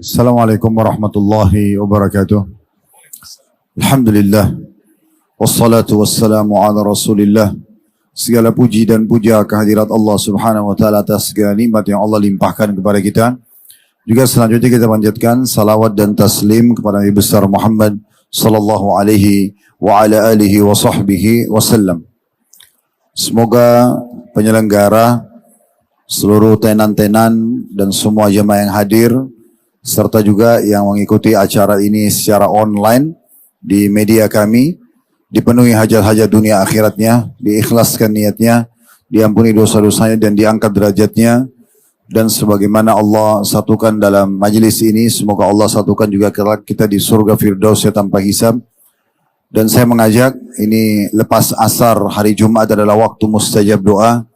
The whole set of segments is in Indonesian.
Assalamualaikum warahmatullahi wabarakatuh. Alhamdulillah. Wassalatu wassalamu ala rasulillah. Segala puji dan puja kehadirat Allah subhanahu wa ta'ala atas segala nikmat yang Allah limpahkan kepada kita. Juga selanjutnya kita panjatkan salawat dan taslim kepada Nabi besar Muhammad sallallahu alaihi wa ala alihi wa sahbihi wasallam. Semoga penyelenggara, seluruh tenan-tenan dan semua jemaah yang hadir serta juga yang mengikuti acara ini secara online di media kami dipenuhi hajat-hajat dunia akhiratnya, diikhlaskan niatnya, diampuni dosa-dosanya dan diangkat derajatnya, dan sebagaimana Allah satukan dalam majlis ini, semoga Allah satukan juga kita di surga Firdaus tanpa hisab. Dan saya mengajak, ini lepas asar hari Jumat adalah waktu mustajab doa.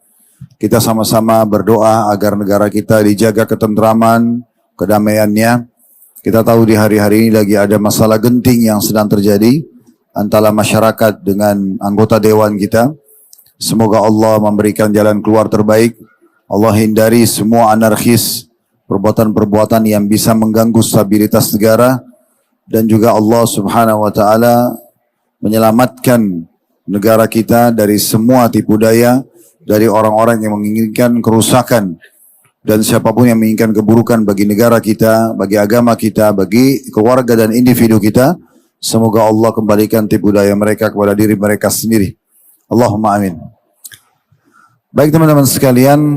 Kita sama-sama berdoa agar negara kita dijaga ketentraman, kedamaiannya. Kita tahu di hari-hari ini lagi ada masalah genting yang sedang terjadi antara masyarakat dengan anggota dewan kita. Semoga Allah memberikan jalan keluar terbaik. Allah hindari semua anarkis, perbuatan-perbuatan yang bisa mengganggu stabilitas negara, dan juga Allah subhanahu wa ta'ala menyelamatkan negara kita dari semua tipu daya, dari orang-orang yang menginginkan kerusakan. Dan siapapun yang menginginkan keburukan bagi negara kita, bagi agama kita, bagi keluarga dan individu kita, semoga Allah kembalikan tipu daya mereka kepada diri mereka sendiri. Allahumma amin. Baik teman-teman sekalian,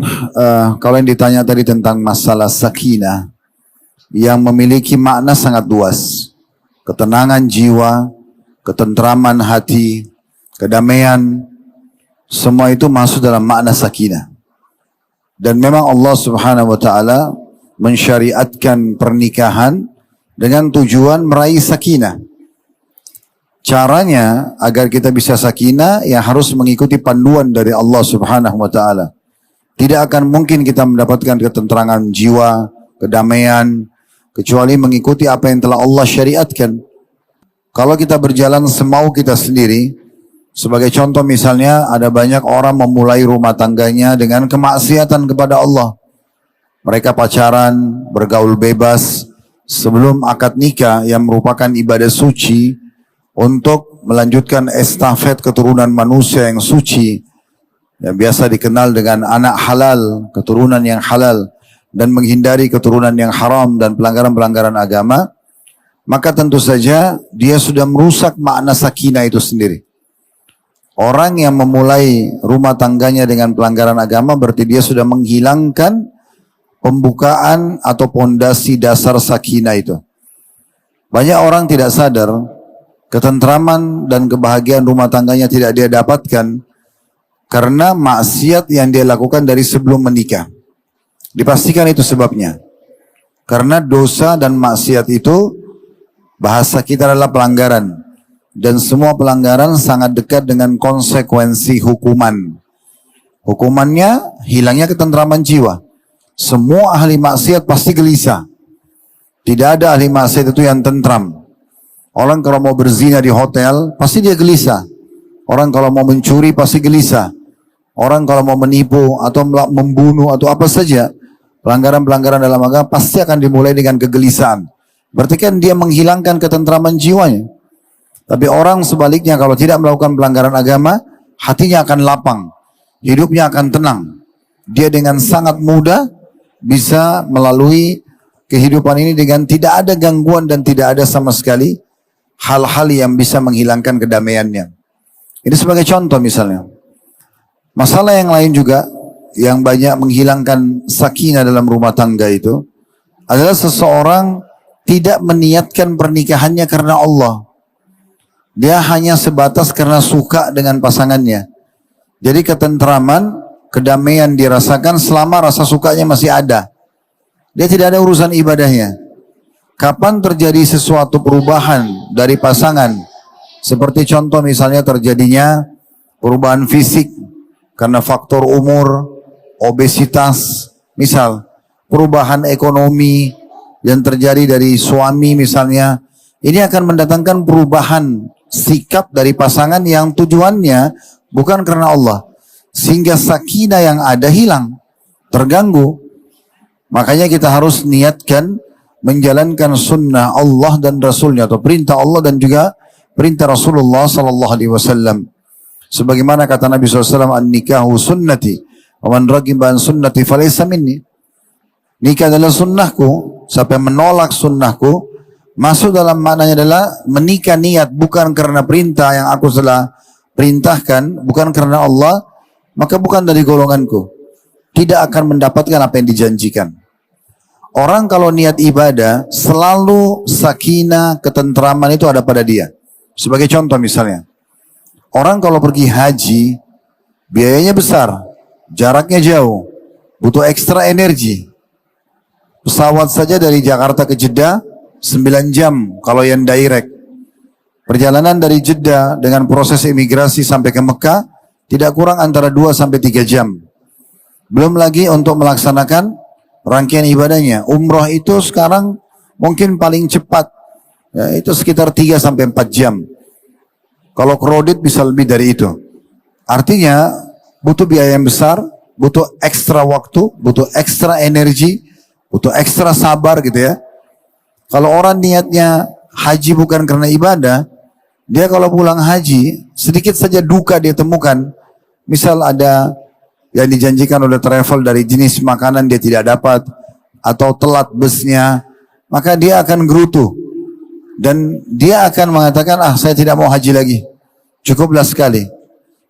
kalau yang ditanya tadi tentang masalah sakinah, yang memiliki makna sangat luas. Ketenangan jiwa, ketentraman hati, kedamaian, semua itu masuk dalam makna sakinah. Dan memang Allah subhanahu wa ta'ala mensyariatkan pernikahan dengan tujuan meraih sakinah. Caranya agar kita bisa sakinah, ya harus mengikuti panduan dari Allah subhanahu wa ta'ala. Tidak akan mungkin kita mendapatkan ketenterangan jiwa, kedamaian, kecuali mengikuti apa yang telah Allah syariatkan. Kalau kita berjalan semau kita sendiri, sebagai contoh misalnya ada banyak orang memulai rumah tangganya dengan kemaksiatan kepada Allah. Mereka pacaran, bergaul bebas, sebelum akad nikah yang merupakan ibadah suci untuk melanjutkan estafet keturunan manusia yang suci, yang biasa dikenal dengan anak halal, keturunan yang halal, dan menghindari keturunan yang haram dan pelanggaran-pelanggaran agama, maka tentu saja dia sudah merusak makna sakinah itu sendiri. Orang yang memulai rumah tangganya dengan pelanggaran agama berarti dia sudah menghilangkan pembukaan atau pondasi dasar sakinah itu. Banyak orang tidak sadar ketentraman dan kebahagiaan rumah tangganya tidak dia dapatkan karena maksiat yang dia lakukan dari sebelum menikah. Dipastikan itu sebabnya. Karena dosa dan maksiat itu bahasa kita adalah pelanggaran. Dan semua pelanggaran sangat dekat dengan konsekuensi hukuman. Hukumannya hilangnya ketentraman jiwa. Semua ahli maksiat pasti gelisah. Tidak ada ahli maksiat itu yang tentram. Orang kalau mau berzina di hotel, pasti dia gelisah. Orang kalau mau mencuri, pasti gelisah. Orang kalau mau menipu atau membunuh atau apa saja, pelanggaran-pelanggaran dalam agama pasti akan dimulai dengan kegelisahan. Berarti kan dia menghilangkan ketentraman jiwanya. Tapi orang sebaliknya kalau tidak melakukan pelanggaran agama, hatinya akan lapang, hidupnya akan tenang. Dia dengan sangat mudah bisa melalui kehidupan ini dengan tidak ada gangguan dan tidak ada sama sekali hal-hal yang bisa menghilangkan kedamaiannya. Ini sebagai contoh misalnya. Masalah yang lain juga yang banyak menghilangkan sakinah dalam rumah tangga itu adalah seseorang tidak meniatkan pernikahannya karena Allah. Dia hanya sebatas karena suka dengan pasangannya. Jadi ketentraman, kedamaian dirasakan selama rasa sukanya masih ada. Dia tidak ada urusan ibadahnya. Kapan terjadi sesuatu perubahan dari pasangan? Seperti contoh misalnya terjadinya perubahan fisik karena faktor umur, obesitas, misal perubahan ekonomi yang terjadi dari suami misalnya. Ini akan mendatangkan perubahan sikap dari pasangan yang tujuannya bukan karena Allah, sehingga sakinah yang ada hilang, terganggu. Makanya kita harus niatkan menjalankan sunnah Allah dan Rasulnya, atau perintah Allah dan juga perintah Rasulullah sallallahu alaihi wasallam. Sebagaimana kata Nabi SAW, an-nikahu sunnati, wa man raghiba an sunnati falaysa minni. Nikah adalah sunnahku, siapa yang menolak sunnahku, masuk dalam maknanya adalah menikah niat bukan karena perintah yang aku telah perintahkan, bukan karena Allah, maka bukan dari golonganku. Tidak akan mendapatkan apa yang dijanjikan. Orang kalau niat ibadah, selalu sakinah, ketentraman itu ada pada dia. Sebagai contoh misalnya, orang kalau pergi haji, biayanya besar, jaraknya jauh, butuh ekstra energi. Pesawat saja dari Jakarta ke Jeddah, 9 jam kalau yang direct. Perjalanan dari Jeddah dengan proses imigrasi sampai ke Mekah, tidak kurang antara 2 sampai 3 jam. Belum lagi untuk melaksanakan rangkaian ibadahnya. Umroh itu sekarang mungkin paling cepat, ya, itu sekitar 3 sampai 4 jam. Kalau kredit bisa lebih dari itu. Artinya butuh biaya yang besar, butuh ekstra waktu, butuh ekstra energi, butuh ekstra sabar gitu ya. Kalau orang niatnya haji bukan karena ibadah, dia kalau pulang haji, sedikit saja duka dia temukan. Misal ada yang dijanjikan oleh travel dari jenis makanan dia tidak dapat, atau telat busnya, maka dia akan gerutu. Dan dia akan mengatakan, saya tidak mau haji lagi. Cukuplah sekali.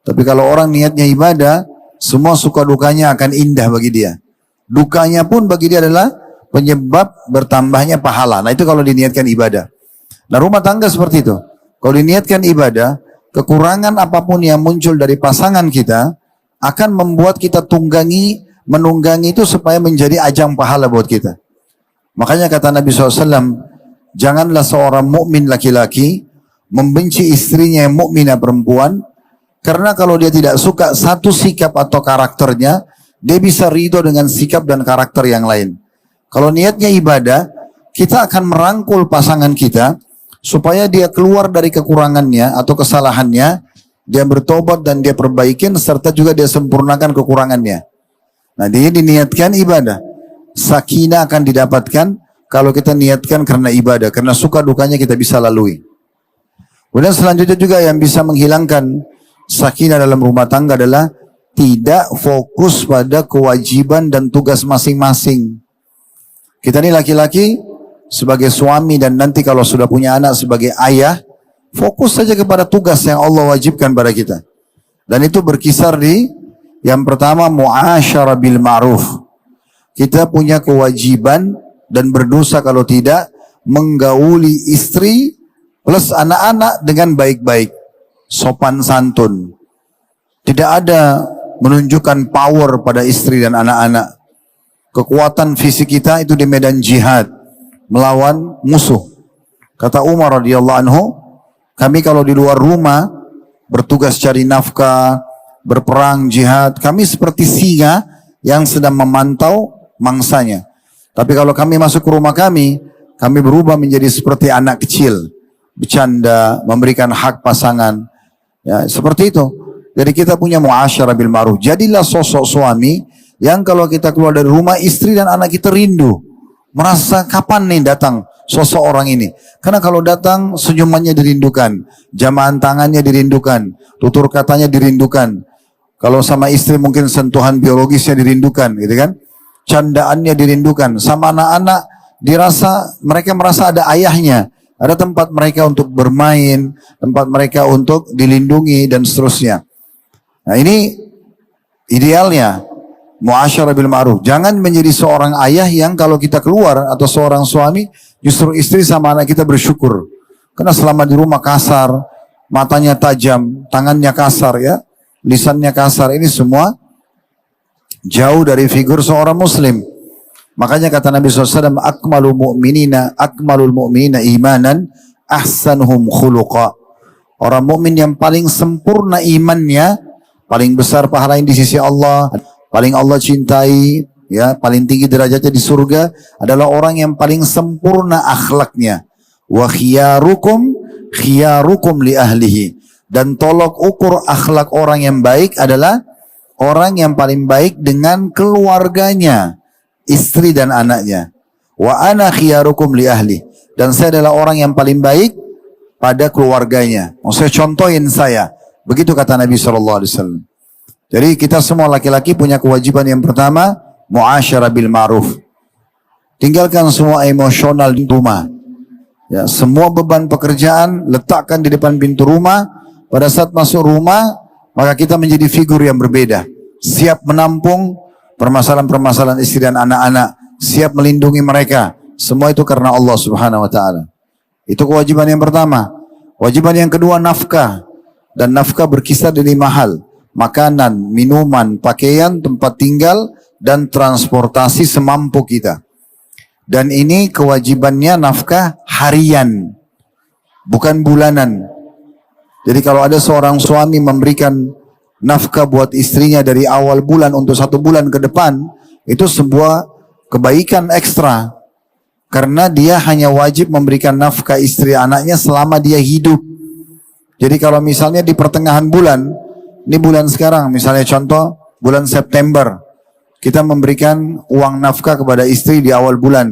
Tapi kalau orang niatnya ibadah, semua suka dukanya akan indah bagi dia. Dukanya pun bagi dia adalah penyebab bertambahnya pahala. Nah itu kalau diniatkan ibadah. Nah rumah tangga seperti itu. Kalau diniatkan ibadah, kekurangan apapun yang muncul dari pasangan kita akan membuat kita menunggangi itu supaya menjadi ajang pahala buat kita. Makanya kata Nabi SAW, janganlah seorang mukmin laki-laki membenci istrinya yang mukminah perempuan, karena kalau dia tidak suka satu sikap atau karakternya, dia bisa ridho dengan sikap dan karakter yang lain. Kalau niatnya ibadah, kita akan merangkul pasangan kita supaya dia keluar dari kekurangannya atau kesalahannya, dia bertobat dan dia perbaikin, serta juga dia sempurnakan kekurangannya. Nah dia diniatkan ibadah. Sakinah akan didapatkan kalau kita niatkan karena ibadah, karena suka dukanya kita bisa lalui. Kemudian selanjutnya juga yang bisa menghilangkan sakinah dalam rumah tangga adalah tidak fokus pada kewajiban dan tugas masing-masing. Kita ini laki-laki sebagai suami dan nanti kalau sudah punya anak sebagai ayah, fokus saja kepada tugas yang Allah wajibkan pada kita. Dan itu berkisar di yang pertama, mu'asyarah bil ma'ruf. Kita punya kewajiban dan berdosa kalau tidak menggauli istri plus anak-anak dengan baik-baik, sopan santun. Tidak ada menunjukkan power pada istri dan anak-anak. Kekuatan fisik kita itu di medan jihad, melawan musuh. Kata Umar radhiyallahu anhu, kami kalau di luar rumah bertugas cari nafkah, berperang jihad, kami seperti singa yang sedang memantau mangsanya. Tapi kalau kami masuk ke rumah kami berubah menjadi seperti anak kecil, bercanda, memberikan hak pasangan. Ya, seperti itu. Jadi kita punya muasyarah bil ma'ruf. Jadilah sosok suami yang kalau kita keluar dari rumah, istri dan anak kita rindu. Merasa kapan nih datang sosok orang ini. Karena kalau datang senyumannya dirindukan, jamahan tangannya dirindukan, tutur katanya dirindukan. Kalau sama istri mungkin sentuhan biologisnya dirindukan, gitu kan? Candaannya dirindukan. Sama anak-anak mereka merasa ada ayahnya, ada tempat mereka untuk bermain, tempat mereka untuk dilindungi dan seterusnya. Nah ini idealnya muasyarah bil ma'ruf. Jangan menjadi seorang ayah yang kalau kita keluar atau seorang suami justru istri sama anak kita bersyukur. Karena selama di rumah kasar, matanya tajam, tangannya kasar ya, lisannya kasar, ini semua jauh dari figur seorang muslim. Makanya kata Nabi SAW, akmalul mu'minina imanan ahsanuhum khuluqa. Orang mukmin yang paling sempurna imannya, paling besar pahala di sisi Allah, paling Allah cintai, ya, paling tinggi derajatnya di surga adalah orang yang paling sempurna akhlaknya. Wa khiyarukum li ahlihi. Dan tolok ukur akhlak orang yang baik adalah orang yang paling baik dengan keluarganya, istri dan anaknya. Wa ana khiyarukum li ahli. Dan saya adalah orang yang paling baik pada keluarganya. Maksudnya contohin saya. Begitu kata Nabi SAW. Jadi kita semua laki-laki punya kewajiban yang pertama, muasyarah bil ma'ruf. Tinggalkan semua emosional di rumah. Ya, semua beban pekerjaan letakkan di depan pintu rumah. Pada saat masuk rumah, maka kita menjadi figur yang berbeda. Siap menampung permasalahan-permasalahan istri dan anak-anak. Siap melindungi mereka. Semua itu karena Allah Subhanahu wa ta'ala. Itu kewajiban yang pertama. Kewajiban yang kedua, nafkah. Dan nafkah berkisar dari 5 hal. Makanan, minuman, pakaian, tempat tinggal, dan transportasi semampu kita. Dan ini kewajibannya nafkah harian, bukan bulanan. Jadi kalau ada seorang suami memberikan nafkah buat istrinya dari awal bulan untuk 1 bulan ke depan, itu sebuah kebaikan ekstra. Karena dia hanya wajib memberikan nafkah istri anaknya selama dia hidup. Jadi kalau misalnya di pertengahan bulan, ini bulan sekarang, misalnya contoh bulan September, kita memberikan uang nafkah kepada istri di awal bulan.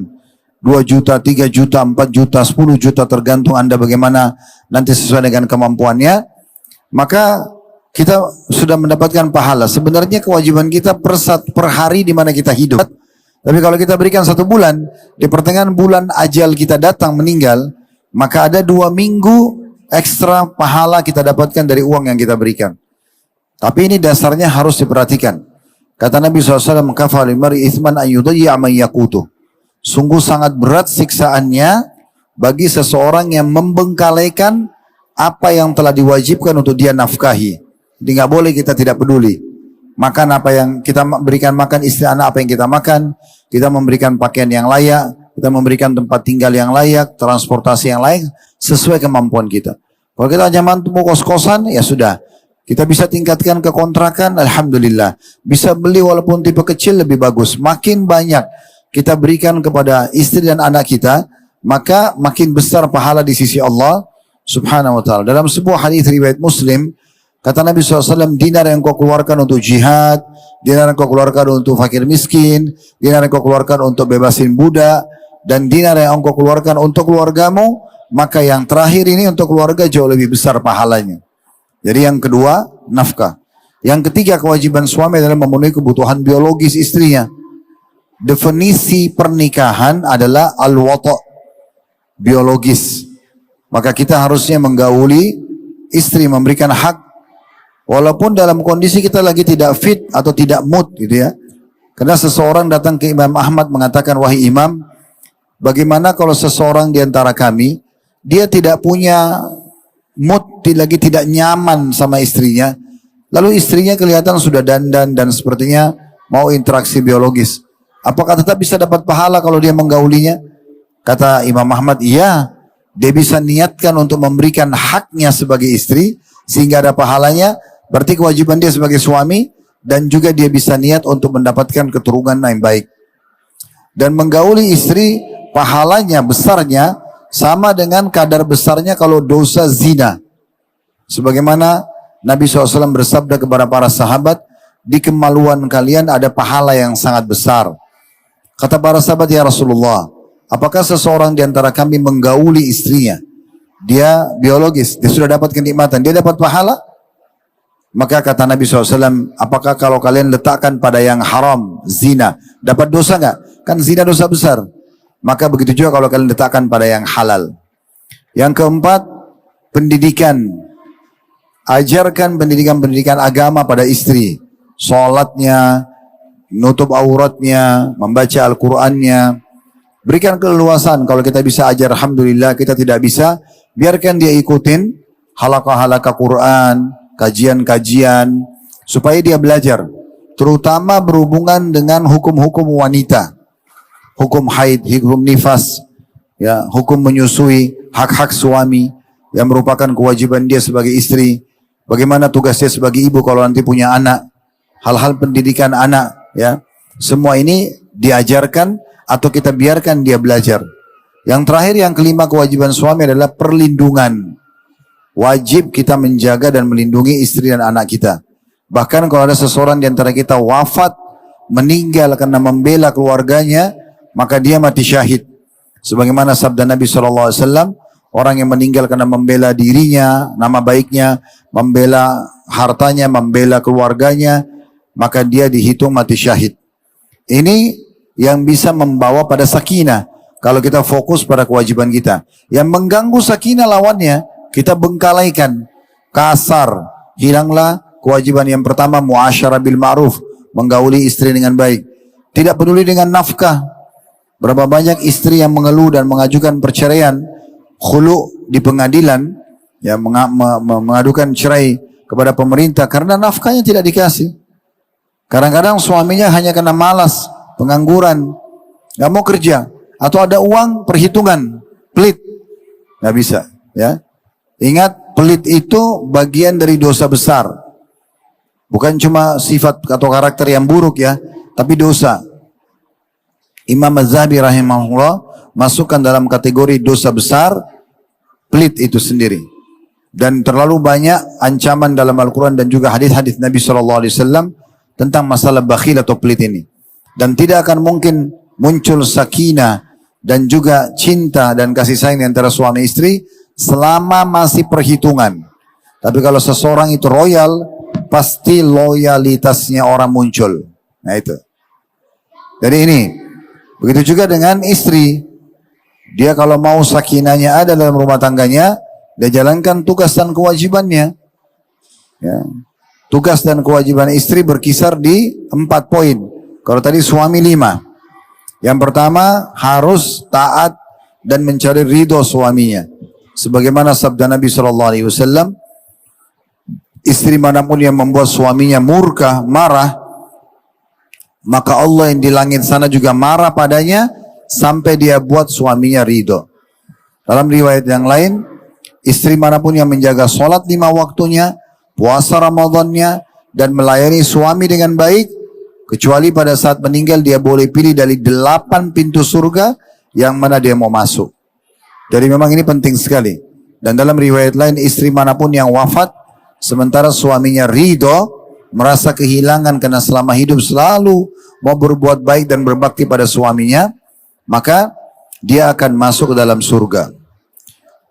2 juta, 3 juta, 4 juta, 10 juta, tergantung Anda bagaimana nanti sesuai dengan kemampuannya. Maka kita sudah mendapatkan pahala. Sebenarnya kewajiban kita per hari di mana kita hidup. Tapi kalau kita berikan 1 bulan, di pertengahan bulan ajal kita datang meninggal, maka ada 2 minggu ekstra pahala kita dapatkan dari uang yang kita berikan. Tapi ini dasarnya harus diperhatikan. Kata Nabi SAW, "Kafa limari ithman an yudayya man yaqutuh." Sungguh sangat berat siksaannya bagi seseorang yang membengkalaikan apa yang telah diwajibkan untuk dia nafkahi. Jadi nggak boleh kita tidak peduli. Makan apa yang kita berikan makan istri anak, apa yang kita makan. Kita memberikan pakaian yang layak. Kita memberikan tempat tinggal yang layak. Transportasi yang layak sesuai kemampuan kita. Kalau kita hanya mampu kos-kosan, ya sudah. Kita bisa tingkatkan ke kontrakan, alhamdulillah. Bisa beli walaupun tipe kecil lebih bagus. Makin banyak kita berikan kepada istri dan anak kita, maka makin besar pahala di sisi Allah Subhanahu wa ta'ala. Dalam sebuah hadis riwayat Muslim, kata Nabi SAW, dinar yang kau keluarkan untuk jihad, dinar yang kau keluarkan untuk fakir miskin, dinar yang kau keluarkan untuk bebasin budak, dan dinar yang kau keluarkan untuk keluargamu, maka yang terakhir ini untuk keluarga jauh lebih besar pahalanya. Jadi yang kedua, nafkah. Yang ketiga, kewajiban suami adalah memenuhi kebutuhan biologis istrinya. Definisi pernikahan adalah al-wata', biologis. Maka kita harusnya menggauli istri, memberikan hak, walaupun dalam kondisi kita lagi tidak fit atau tidak mood gitu ya. Karena seseorang datang ke Imam Ahmad mengatakan, "Wahai Imam, bagaimana kalau seseorang di antara kami, dia tidak punya mood, lagi tidak nyaman sama istrinya, lalu istrinya kelihatan sudah dandan dan sepertinya mau interaksi biologis. Apakah tetap bisa dapat pahala kalau dia menggaulinya?" Kata Imam Ahmad, iya, dia bisa niatkan untuk memberikan haknya sebagai istri, sehingga ada pahalanya, berarti kewajiban dia sebagai suami, dan juga dia bisa niat untuk mendapatkan keturunan yang baik. Dan menggauli istri, pahalanya, besarnya, sama dengan kadar besarnya kalau dosa zina. Sebagaimana Nabi SAW bersabda kepada para sahabat, di kemaluan kalian ada pahala yang sangat besar. Kata para sahabat, ya Rasulullah, apakah seseorang di antara kami menggauli istrinya? Dia biologis, dia sudah dapat kenikmatan, dia dapat pahala? Maka kata Nabi SAW, apakah kalau kalian letakkan pada yang haram, zina, dapat dosa nggak? Kan zina dosa besar. Maka begitu juga kalau kalian letakkan pada yang halal. Yang keempat, pendidikan. Ajarkan pendidikan-pendidikan agama pada istri. Salatnya, nutup auratnya, membaca Al-Qur'annya. Berikan keleluasan. Kalau kita bisa ajar, alhamdulillah. Kita tidak bisa, biarkan dia ikutin halaqah-halaqah Quran, kajian-kajian, supaya dia belajar. Terutama berhubungan dengan hukum-hukum wanita. Hukum haid, hukum nifas, ya, hukum menyusui, hak-hak suami, yang merupakan kewajiban dia sebagai istri. Bagaimana tugas dia sebagai ibu kalau nanti punya anak. Hal-hal pendidikan anak, ya. Semua ini diajarkan atau kita biarkan dia belajar. Yang terakhir, yang kelima, kewajiban suami adalah perlindungan. Wajib kita menjaga dan melindungi istri dan anak kita. Bahkan kalau ada seseorang di antara kita wafat, meninggal karena membela keluarganya, maka dia mati syahid. Sebagaimana sabda Nabi SAW, orang yang meninggal karena membela dirinya, nama baiknya, membela hartanya, membela keluarganya, maka dia dihitung mati syahid. Ini yang bisa membawa pada sakinah. Kalau kita fokus pada kewajiban kita. Yang mengganggu sakinah lawannya, kita bengkalaikan. Kasar. Hilanglah kewajiban yang pertama, muasyarah bil ma'ruf. Menggauli istri dengan baik. Tidak peduli dengan nafkah. Berapa banyak istri yang mengeluh dan mengajukan perceraian, khulu di pengadilan, ya, mengadukan cerai kepada pemerintah karena nafkahnya tidak dikasih. Kadang-kadang suaminya hanya karena malas, pengangguran, gak mau kerja, atau ada uang perhitungan, pelit, gak bisa. Ya, ingat, pelit itu bagian dari dosa besar, bukan cuma sifat atau karakter yang buruk ya, tapi dosa. Imam Az-Zahabi rahimahullah masukkan dalam kategori dosa besar, pelit itu sendiri. Dan terlalu banyak ancaman dalam Al-Quran dan juga hadis-hadis Nabi SAW tentang masalah bakhil atau pelit ini. Dan tidak akan mungkin muncul sakinah dan juga cinta dan kasih sayang antara suami istri selama masih perhitungan. Tapi kalau seseorang itu royal, pasti loyalitasnya orang muncul. Nah itu. Jadi ini. Begitu juga dengan istri. Dia kalau mau sakinahnya ada dalam rumah tangganya, dia jalankan tugas dan kewajibannya. Ya. Tugas dan kewajiban istri berkisar di 4 poin. Kalau tadi suami 5. Yang pertama, harus taat dan mencari ridho suaminya. Sebagaimana sabda Nabi SAW, istri manapun yang membuat suaminya murka, marah, maka Allah yang di langit sana juga marah padanya sampai dia buat suaminya ridho. Dalam riwayat yang lain, istri manapun yang menjaga sholat 5 waktunya, puasa Ramadannya, dan melayani suami dengan baik, kecuali pada saat meninggal dia boleh pilih dari 8 pintu surga yang mana dia mau masuk. Jadi memang ini penting sekali. Dan dalam riwayat lain, istri manapun yang wafat sementara suaminya ridho, merasa kehilangan karena selama hidup selalu mau berbuat baik dan berbakti pada suaminya, maka dia akan masuk ke dalam surga.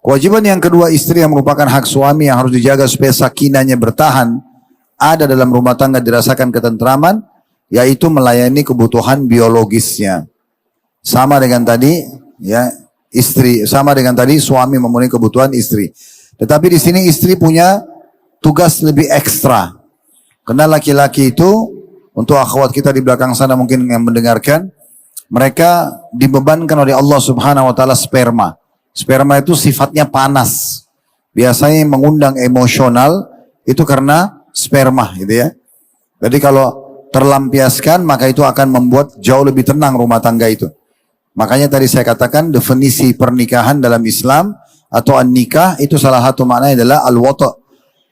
Kewajiban yang kedua, istri yang merupakan hak suami yang harus dijaga supaya sakinahnya bertahan ada dalam rumah tangga, dirasakan ketentraman, yaitu melayani kebutuhan biologisnya. Sama dengan tadi, ya, istri, sama dengan tadi suami memenuhi kebutuhan istri. Tetapi di sini istri punya tugas lebih ekstra. Karena laki-laki itu, untuk akhwat kita di belakang sana mungkin yang mendengarkan, mereka dibebankan oleh Allah Subhanahu wa taala sperma. Sperma itu sifatnya panas. Biasanya yang mengundang emosional itu karena sperma gitu ya. Jadi kalau terlampiaskan maka itu akan membuat jauh lebih tenang rumah tangga itu. Makanya tadi saya katakan definisi pernikahan dalam Islam atau an-nikah itu salah satu maknanya adalah al-wata',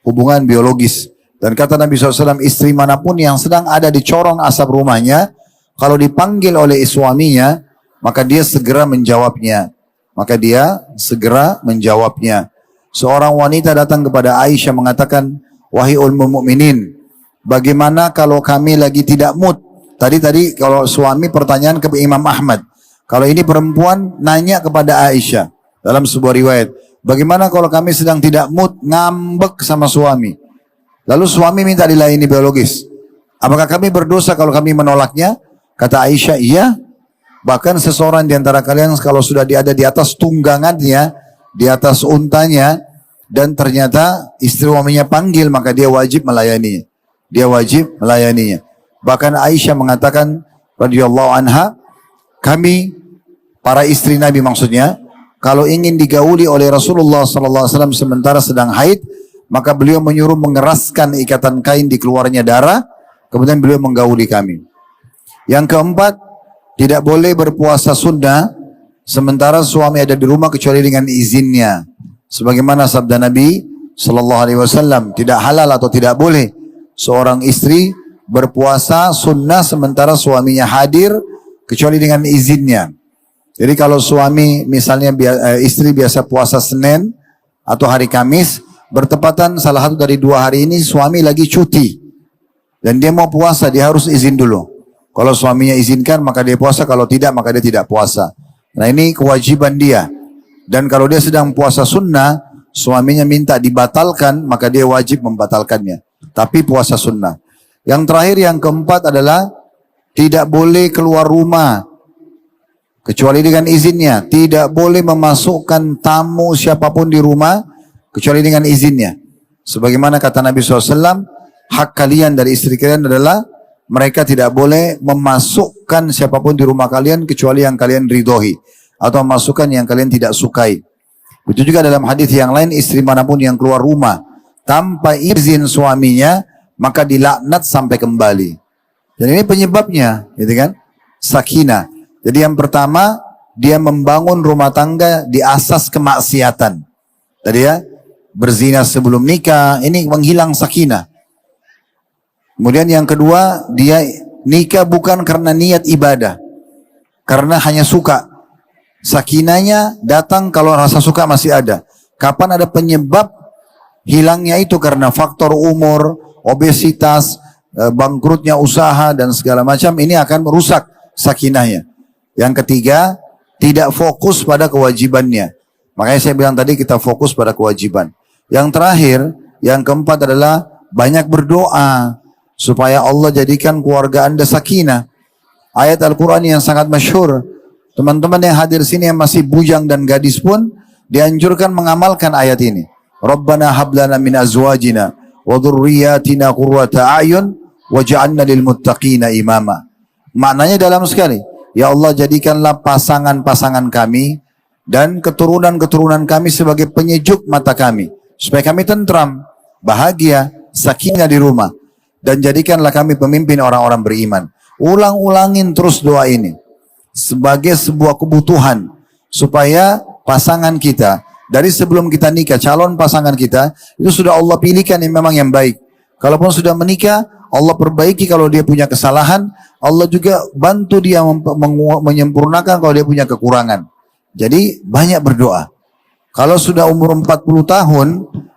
hubungan biologis. Dan kata Nabi SAW, istri manapun yang sedang ada di corong asap rumahnya, kalau dipanggil oleh suaminya, maka dia segera menjawabnya. Maka dia segera menjawabnya. Seorang wanita datang kepada Aisyah mengatakan, wahai ummul mukminin, bagaimana kalau kami lagi tidak mood? Tadi kalau suami pertanyaan ke Imam Ahmad. Kalau ini perempuan nanya kepada Aisyah dalam sebuah riwayat, bagaimana kalau kami sedang tidak mood, ngambek sama suami? Lalu suami minta dilayani biologis. Apakah kami berdosa kalau kami menolaknya? Kata Aisyah, iya. Bahkan seseorang di antara kalian kalau sudah ada di atas tunggangannya, di atas untanya, dan ternyata istri suaminya panggil, maka dia wajib melayaninya. Dia wajib melayaninya. Bahkan Aisyah mengatakan, radhiyallahu anha, kami, para istri Nabi maksudnya, kalau ingin digauli oleh Rasulullah SAW sementara sedang haid, maka beliau menyuruh mengeraskan ikatan kain di keluarnya darah, kemudian beliau menggauli kami. Yang keempat, tidak boleh berpuasa sunnah sementara suami ada di rumah kecuali dengan izinnya. Sebagaimana sabda Nabi SAW, tidak halal atau tidak boleh seorang istri berpuasa sunnah sementara suaminya hadir kecuali dengan izinnya. Jadi kalau suami misalnya istri biasa puasa Senin atau hari Kamis, bertepatan salah satu dari 2 hari ini suami lagi cuti dan dia mau puasa, dia harus izin dulu. Kalau suaminya izinkan maka dia puasa, kalau tidak maka dia tidak puasa. Nah ini kewajiban dia. Dan kalau dia sedang puasa sunnah, suaminya minta dibatalkan, maka dia wajib membatalkannya. Tapi puasa sunnah. Yang terakhir, yang keempat adalah tidak boleh keluar rumah kecuali dengan izinnya. Tidak boleh memasukkan tamu siapapun di rumah kecuali dengan izinnya. Sebagaimana kata Nabi SAW, hak kalian dari istri kalian adalah mereka tidak boleh memasukkan siapapun di rumah kalian kecuali yang kalian ridhoi, atau memasukkan yang kalian tidak sukai. Itu juga dalam hadis yang lain, istri manapun yang keluar rumah tanpa izin suaminya maka dilaknat sampai kembali. Dan ini penyebabnya, gitu kan? Sakinah. Jadi yang pertama, dia membangun rumah tangga di asas kemaksiatan. Tadi ya, berzina sebelum nikah, ini menghilang sakinah. Kemudian yang kedua, dia nikah bukan karena niat ibadah, karena hanya suka. Sakinahnya datang kalau rasa suka masih ada. Kapan ada penyebab hilangnya itu karena faktor umur, obesitas, bangkrutnya usaha dan segala macam, ini akan merusak sakinahnya. Yang ketiga, tidak fokus pada kewajibannya. Makanya saya bilang tadi kita fokus pada kewajiban. Yang terakhir, yang keempat adalah banyak berdoa supaya Allah jadikan keluarga Anda sakinah. Ayat Al-Quran yang sangat masyhur. Teman-teman yang hadir sini yang masih bujang dan gadis pun dianjurkan mengamalkan ayat ini. Rabbana hablana min azwajina wa dhurriyyatina qurrata a'yun waj'alna lil muttaqina imama. Maknanya dalam sekali. Ya Allah, jadikanlah pasangan-pasangan kami dan keturunan-keturunan kami sebagai penyejuk mata kami, supaya kami tentram, bahagia, sakinah di rumah, dan jadikanlah kami pemimpin orang-orang beriman. Ulang-ulangin terus doa ini sebagai sebuah kebutuhan supaya pasangan kita dari sebelum kita nikah, calon pasangan kita itu sudah Allah pilihkan yang memang yang baik. Kalaupun sudah menikah, Allah perbaiki kalau dia punya kesalahan, Allah juga bantu dia menyempurnakan kalau dia punya kekurangan. Jadi banyak berdoa. Kalau sudah umur 40 tahun,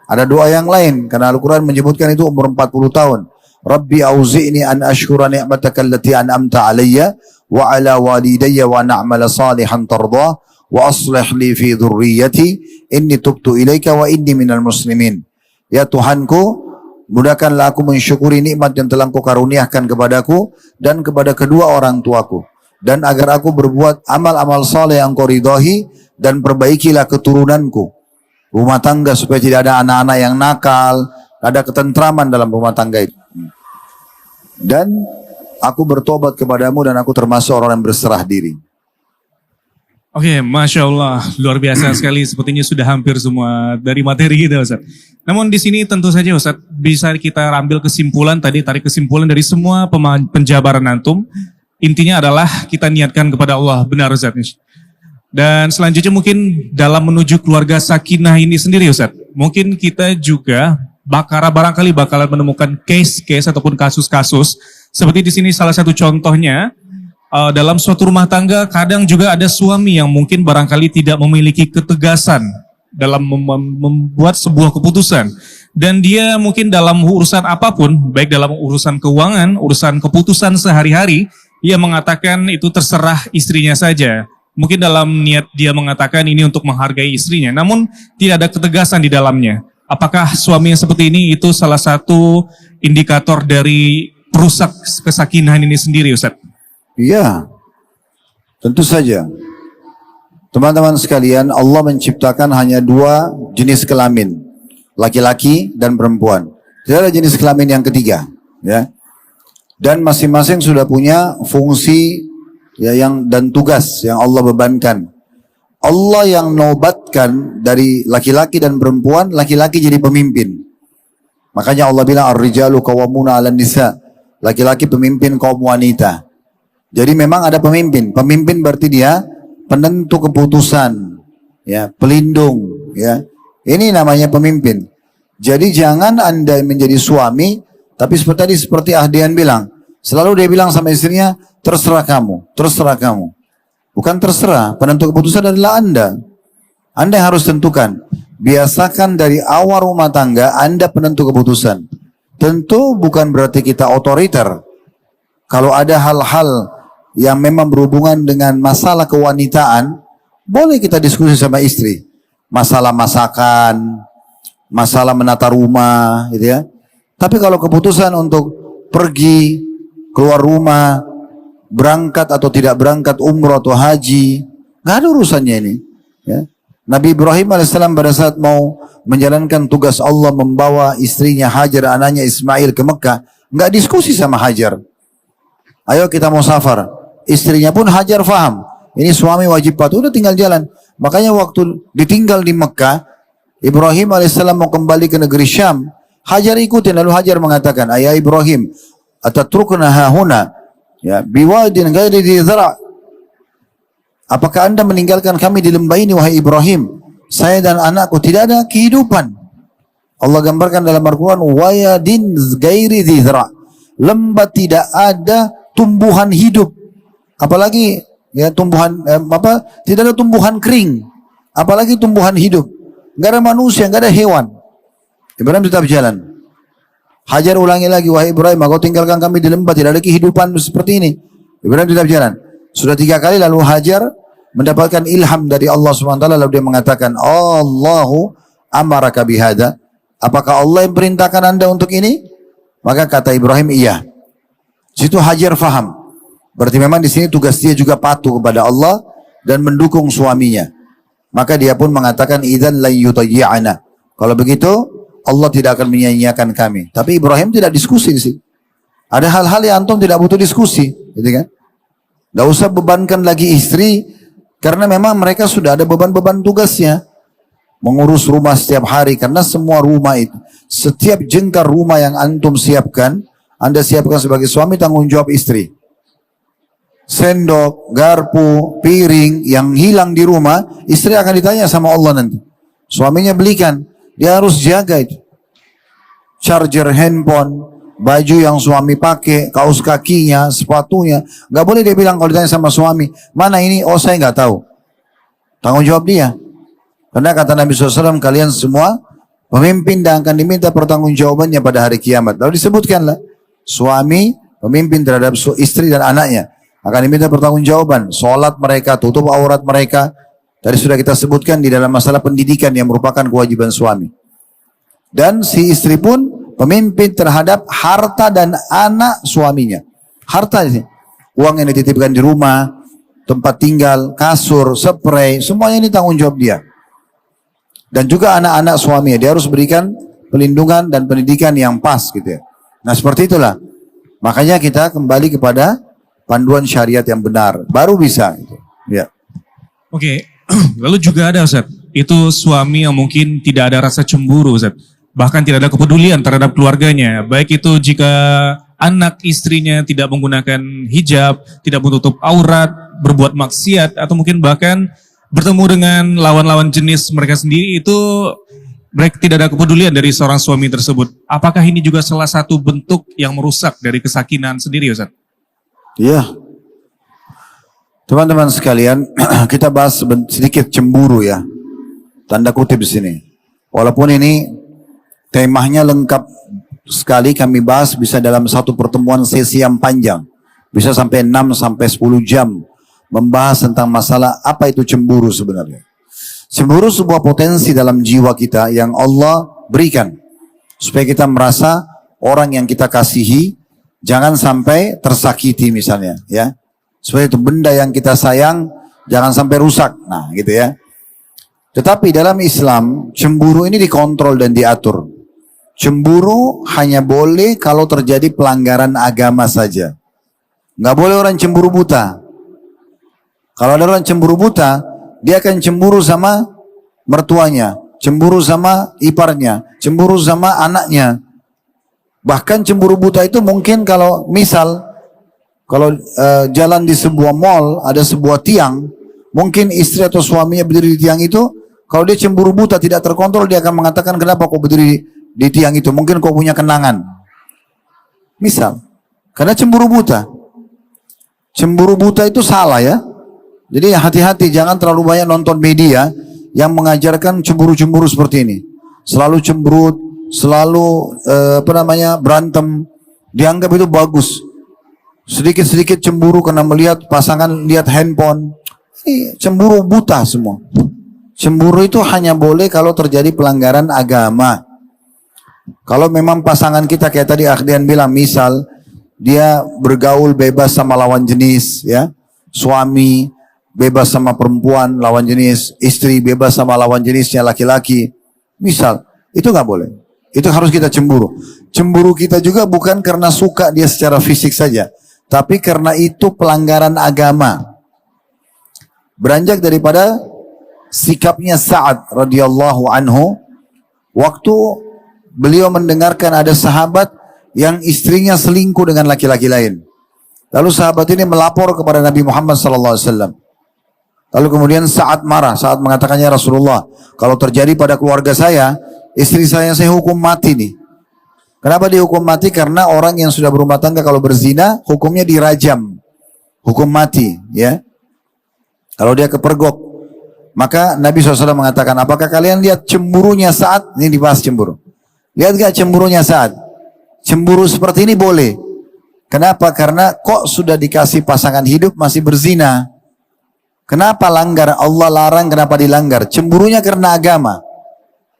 ada doa yang lain karena Al-Quran menyebutkan itu umur 40 tahun. Rabbi auzi'ni an ashkura ni'mataka allati an'amta alayya wa ala walidayya wa na'mala salihan tardah wa aslih li fi dhurriyyati inni tubtu ilaika wa inni minal muslimin. Ya Tuhanku, mudahkanlah aku mensyukuri nikmat yang telah Kau karuniakan kepadaku dan kepada kedua orang tuaku, dan agar aku berbuat amal-amal saleh yang Kau ridhoi, dan perbaikilah keturunanku, rumah tangga, supaya tidak ada anak-anak yang nakal, ada ketentraman dalam rumah tangga itu. Dan aku bertobat kepadamu dan aku termasuk orang yang berserah diri. Oke, Masya Allah, luar biasa sekali. Sepertinya sudah hampir semua dari materi kita, Ustaz. Namun di sini tentu saja, Ustaz, bisa kita ambil kesimpulan tadi, tarik kesimpulan dari semua penjabaran antum. Intinya adalah kita niatkan kepada Allah, benar, Ustaz. Dan selanjutnya mungkin dalam menuju keluarga sakinah ini sendiri, Ustaz, mungkin kita juga barangkali bakalan menemukan case-case ataupun kasus-kasus seperti di sini salah satu contohnya. Dalam suatu rumah tangga kadang juga ada suami yang mungkin barangkali tidak memiliki ketegasan dalam membuat sebuah keputusan. Dan dia mungkin dalam urusan apapun, baik dalam urusan keuangan, urusan keputusan sehari-hari, ia mengatakan itu terserah istrinya saja. Mungkin dalam niat dia mengatakan ini untuk menghargai istrinya, namun tidak ada ketegasan di dalamnya. Apakah suami yang seperti ini itu salah satu indikator dari perusak kesakinahan ini sendiri, Ustaz? Iya, tentu saja. Teman-teman sekalian, Allah menciptakan hanya dua jenis kelamin, laki-laki dan perempuan. Tidak ada jenis kelamin yang ketiga, ya. Dan masing-masing sudah punya fungsi ya dan tugas yang Allah bebankan. Allah yang nobatkan dari laki-laki dan perempuan, laki-laki jadi pemimpin. Makanya Allah bilang ar-rijalu qawwamuna 'alan nisa, laki-laki pemimpin kaum wanita. Jadi memang ada pemimpin. Pemimpin berarti dia penentu keputusan, ya, pelindung, ya. Ini namanya pemimpin. Jadi jangan Anda menjadi suami, tapi seperti Ahdian bilang, selalu dia bilang sama istrinya, terserah kamu, terserah kamu. Bukan terserah, penentu keputusan adalah Anda. Anda yang harus tentukan. Biasakan dari awal rumah tangga Anda penentu keputusan. Tentu bukan berarti kita otoriter. Kalau ada hal-hal yang memang berhubungan dengan masalah kewanitaan, boleh kita diskusi sama istri. Masalah masakan, masalah menata rumah, gitu ya. Tapi kalau keputusan untuk pergi, keluar rumah, berangkat atau tidak berangkat umroh atau haji, nggak ada urusannya ini. Ya. Nabi Ibrahim alaihissalam pada saat mau menjalankan tugas Allah membawa istrinya Hajar, anaknya Ismail ke Mekah, nggak diskusi sama Hajar. Ayo kita mau safar. Istrinya pun Hajar faham. Ini suami wajib patuh, udah tinggal jalan. Makanya waktu ditinggal di Mekah, Ibrahim alaihissalam mau kembali ke negeri Syam, Hajar ikutin. Lalu Hajar mengatakan, ayah Ibrahim, atatrukna hahuna, ya, biwadin ghairi dhi zara'. Apakah anda meninggalkan kami di lembah ini, wahai Ibrahim? Saya dan anakku tidak ada kehidupan. Allah gambarkan dalam Al-Quran, wayadin ghairi dhi zara'. Lembah tidak ada tumbuhan hidup. Apalagi ya tumbuhan tidak ada tumbuhan kering. Apalagi tumbuhan hidup. Enggak ada manusia, enggak ada hewan. Ibrahim tetap jalan. Hajar ulangi lagi, wahai Ibrahim, kau tinggalkan kami di lembah, tidak ada kehidupan seperti ini. Ibrahim tetap jalan. Sudah 3 kali lalu Hajar mendapatkan ilham dari Allah SWT, lalu dia mengatakan, Allahu amaraka bihada. Apakah Allah yang perintahkan anda untuk ini? Maka kata Ibrahim, iya. Situ Hajar faham. Berarti memang di sini tugas dia juga patuh kepada Allah dan mendukung suaminya. Maka dia pun mengatakan, idzan la yudayyi'ana. Kalau begitu, Allah tidak akan menyia-nyiakan kami. Tapi Ibrahim tidak diskusi di sini. Ada hal-hal yang antum tidak butuh diskusi, gitu kan? Tidak usah bebankan lagi istri, karena memang mereka sudah ada beban-beban tugasnya. Mengurus rumah setiap hari, karena semua rumah itu, setiap jengkar rumah yang antum siapkan, anda siapkan sebagai suami, tanggung jawab istri. Sendok, garpu, piring yang hilang di rumah, istri akan ditanya sama Allah nanti. Suaminya belikan, dia harus jaga itu. Charger handphone, baju yang suami pakai, kaos kakinya, sepatunya. Gak boleh dia bilang kalau ditanya sama suami, mana ini? Oh saya gak tahu. Tanggung jawab dia. Karena kata Nabi SAW, kalian semua pemimpin dan akan diminta pertanggungjawabannya pada hari kiamat. Lalu disebutkanlah, suami pemimpin terhadap istri dan anaknya akan diminta pertanggungjawaban. Sholat mereka, tutup aurat mereka. Tadi sudah kita sebutkan di dalam masalah pendidikan yang merupakan kewajiban suami. Dan si istri pun pemimpin terhadap harta dan anak suaminya. Harta ini, uang yang dititipkan di rumah, tempat tinggal, kasur, spray, semuanya ini tanggung jawab dia. Dan juga anak-anak suaminya, dia harus berikan pelindungan dan pendidikan yang pas gitu ya. Nah seperti itulah. Makanya kita kembali kepada panduan syariat yang benar, baru bisa gitu. Ya. Oke, lalu juga ada Ustaz, itu suami yang mungkin tidak ada rasa cemburu Ustaz. Bahkan tidak ada kepedulian terhadap keluarganya. Baik itu jika anak istrinya tidak menggunakan hijab, tidak menutup aurat, berbuat maksiat, atau mungkin bahkan bertemu dengan lawan-lawan jenis mereka sendiri, itu mereka tidak ada kepedulian dari seorang suami tersebut. Apakah ini juga salah satu bentuk yang merusak dari kesakinan sendiri Ustaz? Iya. Teman-teman sekalian, kita bahas sedikit cemburu ya. Tanda kutip di sini. Walaupun ini temanya lengkap sekali, kami bahas bisa dalam satu pertemuan sesi yang panjang. Bisa sampai 6 sampai 10 jam membahas tentang masalah apa itu cemburu sebenarnya. Cemburu sebuah potensi dalam jiwa kita yang Allah berikan supaya kita merasa orang yang kita kasihi jangan sampai tersakiti misalnya ya. Supaya itu benda yang kita sayang jangan sampai rusak. Nah, gitu ya. Tetapi dalam Islam cemburu ini dikontrol dan diatur. Cemburu hanya boleh kalau terjadi pelanggaran agama saja. Nggak boleh orang cemburu buta. Kalau ada orang cemburu buta, dia akan cemburu sama mertuanya, cemburu sama iparnya, cemburu sama anaknya. Bahkan cemburu buta itu mungkin kalau misal, kalau jalan di sebuah mall, ada sebuah tiang, mungkin istri atau suaminya berdiri di tiang itu, kalau dia cemburu buta tidak terkontrol, dia akan mengatakan kenapa kau berdiri di tiang itu, mungkin kau punya kenangan. Misal, karena cemburu buta. Cemburu buta itu salah ya. Jadi hati-hati, jangan terlalu banyak nonton media yang mengajarkan cemburu-cemburu seperti ini. Selalu cemberut, selalu berantem, dianggap itu bagus. Sedikit-sedikit cemburu karena melihat pasangan, lihat handphone. Ini cemburu buta semua. Cemburu itu hanya boleh kalau terjadi pelanggaran agama. Kalau memang pasangan kita kayak tadi Akhdian bilang, misal dia bergaul bebas sama lawan jenis, ya, suami bebas sama perempuan lawan jenis, istri bebas sama lawan jenisnya laki-laki, misal, itu nggak boleh. Itu harus kita cemburu. Cemburu kita juga bukan karena suka dia secara fisik saja, tapi karena itu pelanggaran agama. Beranjak daripada sikapnya Sa'ad radhiyallahu anhu waktu beliau mendengarkan ada sahabat yang istrinya selingkuh dengan laki-laki lain. Lalu sahabat ini melapor kepada Nabi Muhammad SAW. Lalu kemudian Sa'ad marah. Sa'ad mengatakannya, Rasulullah, kalau terjadi pada keluarga saya, istri saya hukum mati nih. Kenapa dihukum mati? Karena orang yang sudah berumah tangga kalau berzina, hukumnya dirajam. Hukum mati, ya. Kalau dia kepergok. Maka Nabi SAW mengatakan, apakah kalian lihat cemburunya Sa'ad? Ini dibahas cemburu. Lihat gak cemburunya Sa'ad? Cemburu seperti ini boleh. Kenapa? Karena kok sudah dikasih pasangan hidup masih berzina. Kenapa langgar? Allah larang, kenapa dilanggar? Cemburunya karena agama.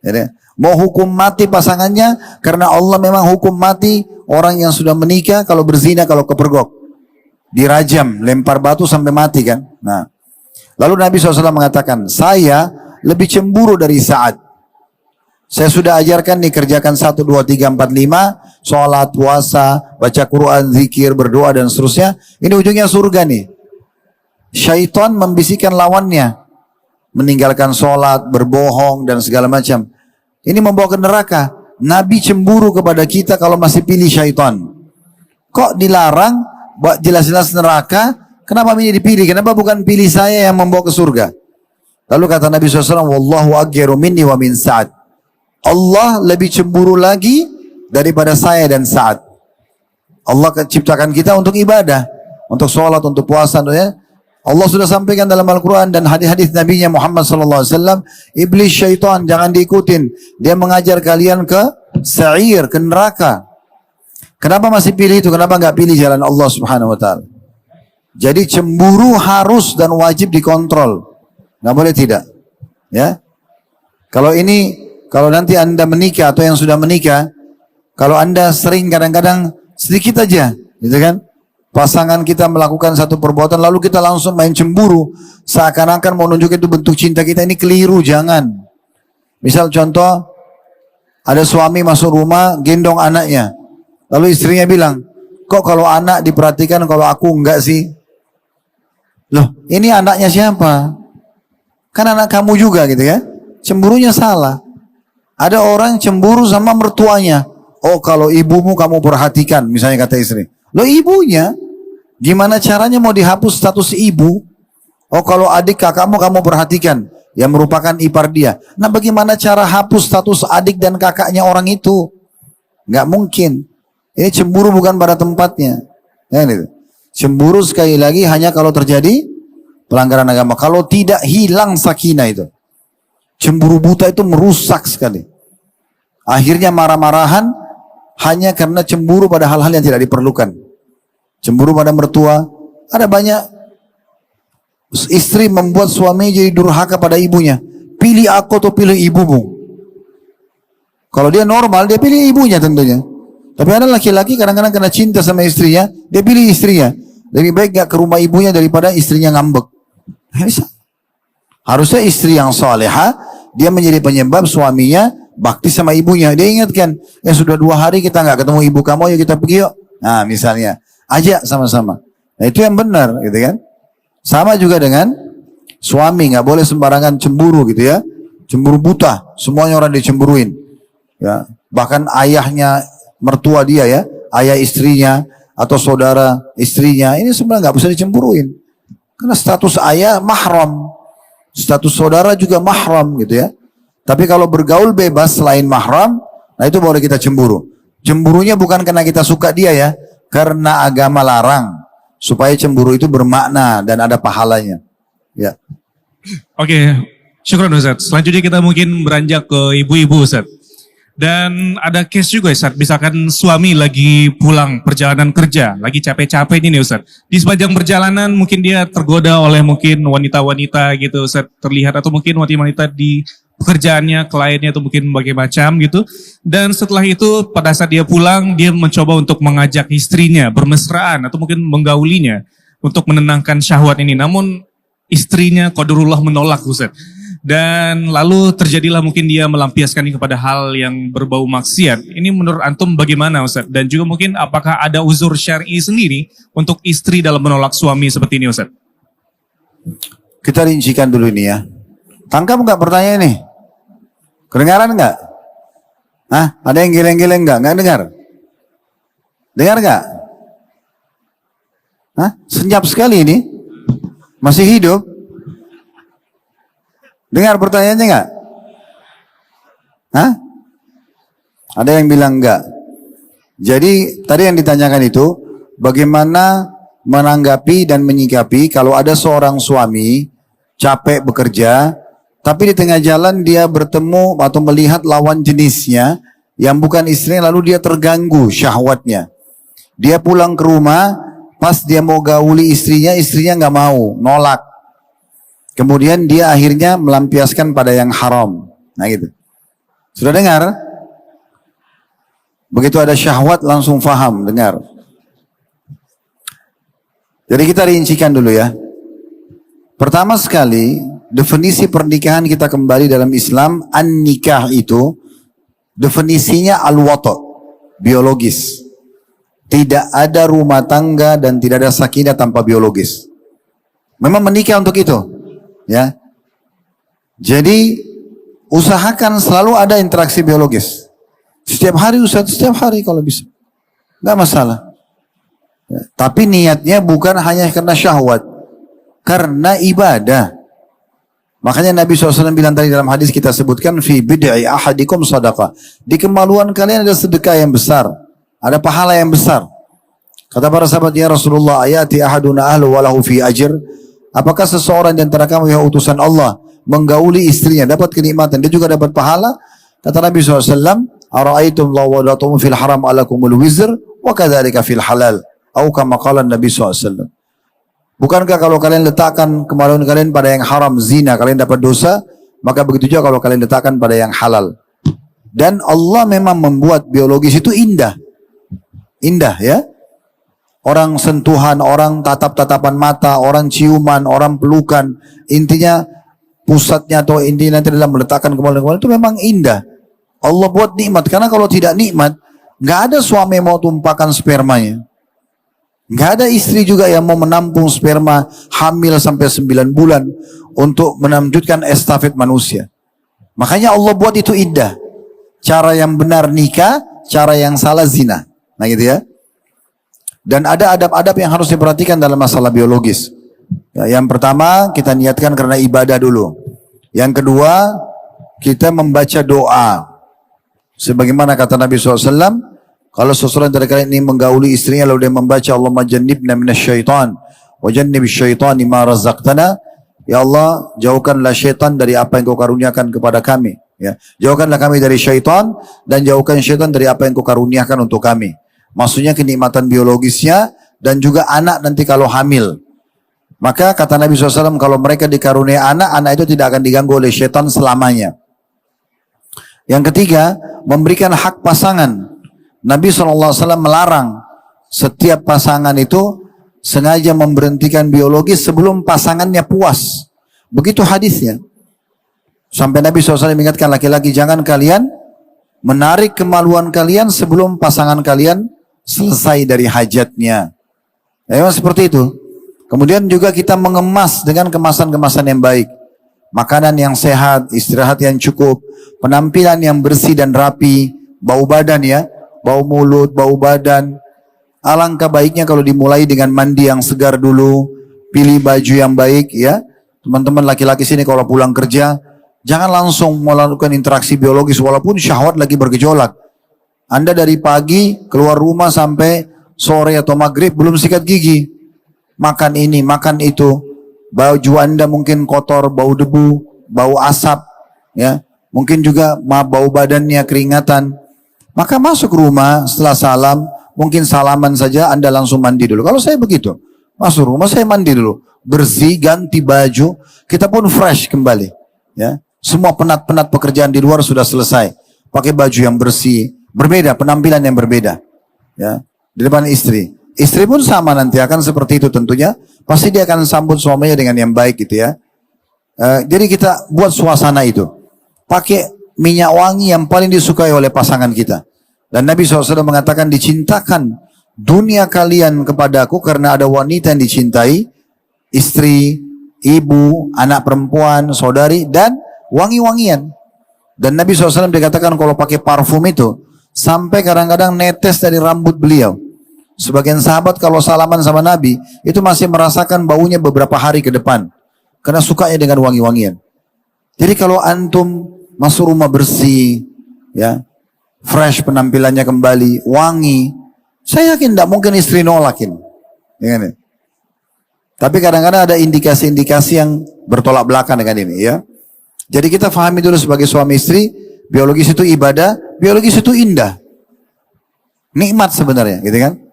Jadi, mau hukum mati pasangannya karena Allah memang hukum mati orang yang sudah menikah kalau berzina, kalau kepergok. Dirajam, lempar batu sampai mati kan. Nah, lalu Nabi SAW mengatakan, saya lebih cemburu dari Sa'ad. Saya sudah ajarkan nih, kerjakan 1, 2, 3, 4, 5, sholat, puasa, baca Quran, zikir, berdoa dan seterusnya. Ini ujungnya surga nih. Syaitan membisikkan lawannya, meninggalkan sholat, berbohong dan segala macam. Ini membawa ke neraka. Nabi cemburu kepada kita kalau masih pilih syaitan. Kok dilarang? Jelas-jelas neraka. Kenapa ini dipilih? Kenapa bukan pilih saya yang membawa ke surga? Lalu kata Nabi SAW, Wallahu agyaru minni wa min Sa'ad. Allah lebih cemburu lagi daripada saya dan Sa'ad. Allah ciptakan kita untuk ibadah, untuk sholat, untuk puasa. Ya. Allah sudah sampaikan dalam Al-Quran dan hadis-hadis Nabi-Nya Muhammad SAW, iblis syaitan jangan diikutin. Dia mengajar kalian ke sa'ir, ke neraka. Kenapa masih pilih itu? Kenapa nggak pilih jalan Allah Subhanahu Wa Taala? Jadi cemburu harus dan wajib dikontrol, nggak boleh tidak. Ya, kalau nanti anda menikah atau yang sudah menikah, kalau anda sering kadang-kadang sedikit aja, gitu kan, pasangan kita melakukan satu perbuatan lalu kita langsung main cemburu, seakan-akan mau nunjukin itu bentuk cinta kita, ini keliru, jangan. Misal contoh, ada suami masuk rumah gendong anaknya, lalu istrinya bilang, kok kalau anak diperhatikan kalau aku enggak sih? Loh, ini anaknya siapa? Kan anak kamu juga gitu ya. Cemburunya salah. Ada orang cemburu sama mertuanya. Oh, kalau ibumu kamu perhatikan, misalnya kata istri. Loh, ibunya? Gimana caranya mau dihapus status ibu? Oh, kalau adik kakakmu kamu perhatikan, yang merupakan ipar dia. Nah, bagaimana cara hapus status adik dan kakaknya orang itu? Nggak mungkin. Ini cemburu bukan pada tempatnya. Ya, gitu. Cemburu sekali lagi hanya kalau terjadi pelanggaran agama. Kalau tidak, hilang sakinah itu. Cemburu buta itu merusak sekali. Akhirnya marah-marahan hanya karena cemburu pada hal-hal yang tidak diperlukan. Cemburu pada mertua. Ada banyak istri membuat suami jadi durhaka pada ibunya. Pilih aku atau pilih ibumu. Kalau dia normal, dia pilih ibunya tentunya. Tapi ada laki-laki kadang-kadang kena cinta sama istrinya, dia pilih istrinya. Lebih baik gak ke rumah ibunya daripada istrinya ngambek. Harusnya istri yang salehah, dia menjadi penyebab suaminya bakti sama ibunya. Dia ingatkan, ya sudah 2 hari kita gak ketemu ibu kamu, ya kita pergi yuk. Nah misalnya, ajak sama-sama. Nah itu yang benar gitu kan. Sama juga dengan suami, gak boleh sembarangan cemburu gitu ya. Cemburu buta, semuanya orang dicemburuin. Ya, bahkan ayahnya, mertua dia ya, ayah istrinya, atau saudara istrinya, ini sebenarnya nggak bisa dicemburuin. Karena status ayah mahram, status saudara juga mahram gitu ya. Tapi kalau bergaul bebas selain mahram, nah itu boleh kita cemburu. Cemburunya bukan karena kita suka dia ya, karena agama larang. Supaya cemburu itu bermakna dan ada pahalanya. Ya. Oke, syukur Ustaz. Selanjutnya kita mungkin beranjak ke ibu-ibu Ustaz. Dan ada case juga Ustaz, misalkan suami lagi pulang perjalanan kerja, lagi capek-capek ini nih Ustaz. Di sepanjang perjalanan mungkin dia tergoda oleh mungkin wanita-wanita gitu Ustaz, terlihat atau mungkin wanita-wanita di pekerjaannya, kliennya atau mungkin berbagai macam gitu. Dan setelah itu pada saat dia pulang, dia mencoba untuk mengajak istrinya bermesraan atau mungkin menggaulinya untuk menenangkan syahwat ini. Namun istrinya qadarullah menolak Ustaz. Dan lalu terjadilah mungkin dia melampiaskan ini kepada hal yang berbau maksiat. Ini menurut antum bagaimana Ustaz? Dan juga mungkin apakah ada uzur syar'i sendiri untuk istri dalam menolak suami seperti ini Ustaz? Kita rincikan dulu ini ya. Tangkap nggak pertanyaan ini? Kedengaran nggak? Hah? Ada yang geleng-geleng nggak? Nggak dengar? Dengar nggak? Hah? Senyap sekali ini. Masih hidup? Dengar pertanyaannya nggak? Hah? Ada yang bilang enggak. Jadi tadi yang ditanyakan itu bagaimana menanggapi dan menyikapi kalau ada seorang suami capek bekerja, tapi di tengah jalan dia bertemu atau melihat lawan jenisnya yang bukan istrinya, lalu dia terganggu syahwatnya. Dia pulang ke rumah, pas dia mau gauli istrinya nggak mau, nolak. Kemudian dia akhirnya melampiaskan pada yang haram. Nah gitu. Sudah dengar? Begitu ada syahwat langsung faham, dengar. Jadi kita rincikan dulu ya. Pertama sekali, definisi pernikahan kita kembali dalam Islam, an-nikah itu definisinya al-wata', biologis. Tidak ada rumah tangga dan tidak ada sakinah tanpa biologis. Memang menikah untuk itu. Ya, jadi usahakan selalu ada interaksi biologis. Setiap hari Ustaz, setiap hari kalau bisa, nggak masalah. Ya, tapi niatnya bukan hanya karena syahwat, karena ibadah. Makanya Nabi SAW bilang tadi dalam hadis kita sebutkan, fi bid'i ahadikum sadaqah. Di kemaluan kalian ada sedekah yang besar, ada pahala yang besar. Kata para sahabat, ya Rasulullah, ayati ahaduna ahlu walahu fi ajr. Apakah seseorang di antara kamu yang utusan Allah menggauli istrinya dapat kenikmatan, dia juga dapat pahala? Kata Nabi SAW, ara'aitum law wadatum fil haram alakumul wizr wa kadzalika fil halal. Atau kama qala Nabi SAW. Bukankah kalau kalian letakkan kemaluan kalian pada yang haram, zina, kalian dapat dosa? Maka begitu juga kalau kalian letakkan pada yang halal. Dan Allah memang membuat biologis itu indah. Indah ya. Orang sentuhan, orang tatap-tatapan mata, orang ciuman, orang pelukan. Intinya pusatnya atau intinya nanti dalam meletakkan kemaluan itu memang indah. Allah buat nikmat. Karena kalau tidak nikmat, nggak ada suami yang mau tumpahkan spermanya. Nggak ada istri juga yang mau menampung sperma hamil sampai 9 bulan untuk melanjutkan estafet manusia. Makanya Allah buat itu indah. Cara yang benar nikah, cara yang salah zina. Nah gitu ya. Dan ada adab-adab yang harus diperhatikan dalam masalah biologis. Ya, yang pertama, kita niatkan karena ibadah dulu. Yang kedua, kita membaca doa. Sebagaimana kata Nabi SAW, kalau seseorang dari kalian ini menggauli istrinya, lalu dia membaca, Allahumma jannibna minasyaitan, wa jannibis syaitani ma razaqtana. Ya Allah, jauhkanlah syaitan dari apa yang kau karuniakan kepada kami. Ya, jauhkanlah kami dari syaitan, dan jauhkan syaitan dari apa yang kau karuniakan untuk kami. Maksudnya kenikmatan biologisnya dan juga anak nanti kalau hamil. Maka kata Nabi SAW, kalau mereka dikaruniai anak, anak itu tidak akan diganggu oleh syaitan selamanya. Yang ketiga, memberikan hak pasangan. Nabi SAW melarang setiap pasangan itu sengaja memberhentikan biologis sebelum pasangannya puas. Begitu hadisnya. Sampai Nabi SAW mengingatkan laki-laki, jangan kalian menarik kemaluan kalian sebelum pasangan kalian selesai dari hajatnya. Memang seperti itu. Kemudian juga kita mengemas dengan kemasan-kemasan yang baik. Makanan yang sehat, istirahat yang cukup, penampilan yang bersih dan rapi, bau badan ya, bau mulut, bau badan. Alangkah baiknya kalau dimulai dengan mandi yang segar dulu, pilih baju yang baik ya. Teman-teman laki-laki sini kalau pulang kerja, jangan langsung melakukan interaksi biologis walaupun syahwat lagi bergejolak. Anda dari pagi keluar rumah sampai sore atau maghrib belum sikat gigi. Makan ini, makan itu. Baju Anda mungkin kotor, bau debu, bau asap. Ya, mungkin juga bau badannya keringatan, maka masuk rumah setelah salam, mungkin salaman saja Anda langsung mandi dulu. Kalau saya begitu, masuk rumah saya mandi dulu, bersih, ganti baju, kita pun fresh kembali. Ya, semua penat-penat pekerjaan di luar sudah selesai, pakai baju yang bersih, berbeda, penampilan yang berbeda. Ya, di depan istri. Istri pun sama nanti akan seperti itu tentunya. Pasti dia akan sambut suaminya dengan yang baik gitu ya. Jadi kita buat suasana itu. Pakai minyak wangi yang paling disukai oleh pasangan kita. Dan Nabi SAW mengatakan, dicintakan dunia kalian kepadaku karena ada wanita yang dicintai. Istri, ibu, anak perempuan, saudari, dan wangi-wangian. Dan Nabi SAW dikatakan kalau pakai parfum itu, sampai kadang-kadang netes dari rambut beliau. Sebagian sahabat kalau salaman sama Nabi, itu masih merasakan baunya beberapa hari ke depan. Karena sukanya dengan wangi-wangian. Jadi kalau antum masuk rumah bersih, ya, fresh penampilannya kembali, wangi, saya yakin tidak mungkin istri nolakin. Ya kan? Tapi kadang-kadang ada indikasi-indikasi yang bertolak belakang dengan ini, ya. Jadi kita fahami dulu sebagai suami istri, biologis itu ibadah, biologis itu indah. Nikmat sebenarnya, gitu kan?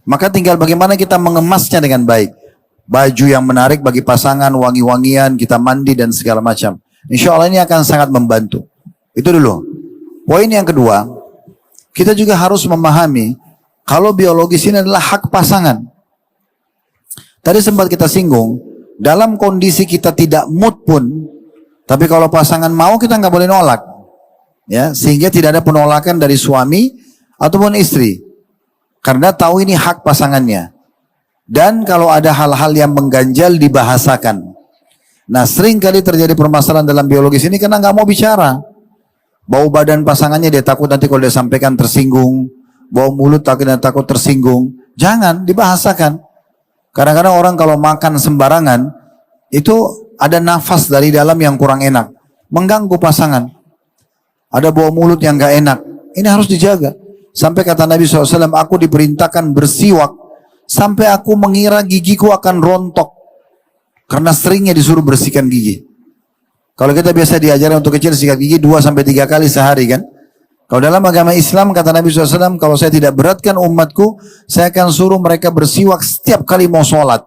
Maka tinggal bagaimana kita mengemasnya dengan baik. Baju yang menarik bagi pasangan, wangi-wangian, kita mandi dan segala macam. Insya Allah ini akan sangat membantu. Itu dulu. Poin yang kedua, kita juga harus memahami kalau biologis ini adalah hak pasangan. Tadi sempat kita singgung, dalam kondisi kita tidak mood pun, tapi kalau pasangan mau kita nggak boleh nolak. Ya, sehingga tidak ada penolakan dari suami ataupun istri. Karena tahu ini hak pasangannya. Dan kalau ada hal-hal yang mengganjal dibahasakan. Nah, sering kali terjadi permasalahan dalam biologis ini karena nggak mau bicara. Bau badan pasangannya dia takut nanti kalau dia sampaikan tersinggung. Bau mulut takut tersinggung. Jangan dibahasakan. Kadang-kadang orang kalau makan sembarangan, itu ada nafas dari dalam yang kurang enak. Mengganggu pasangan. Ada bau mulut yang nggak enak. Ini harus dijaga. Sampai kata Nabi SAW, aku diperintahkan bersiwak sampai aku mengira gigiku akan rontok. Karena seringnya disuruh bersihkan gigi. Kalau kita biasa diajarkan untuk kecil sikat gigi 2-3 kali sehari kan. Kalau dalam agama Islam kata Nabi SAW, kalau saya tidak beratkan umatku, saya akan suruh mereka bersiwak setiap kali mau sholat.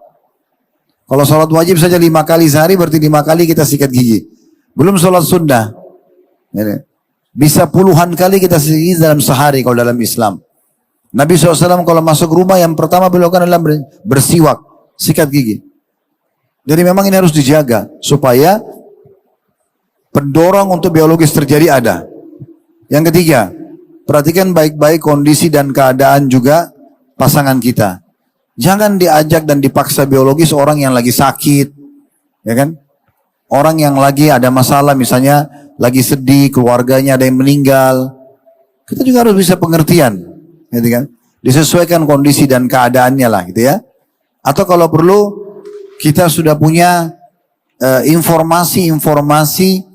Kalau sholat wajib saja 5 kali sehari, berarti 5 kali kita sikat gigi. Belum sholat sunnah. Bisa puluhan kali kita sikat gigi dalam sehari kalau dalam Islam. Nabi SAW kalau masuk rumah yang pertama beliau lakukan adalah bersiwak, sikat gigi. Jadi memang ini harus dijaga supaya pendorong untuk biologis terjadi ada. Yang ketiga, perhatikan baik-baik kondisi dan keadaan juga pasangan kita. Jangan diajak dan dipaksa biologis orang yang lagi sakit, ya kan? Orang yang lagi ada masalah, misalnya lagi sedih, keluarganya ada yang meninggal. Kita juga harus bisa pengertian, gitu kan? Disesuaikan kondisi dan keadaannya lah, gitu ya. Atau kalau perlu kita sudah punya informasi-informasi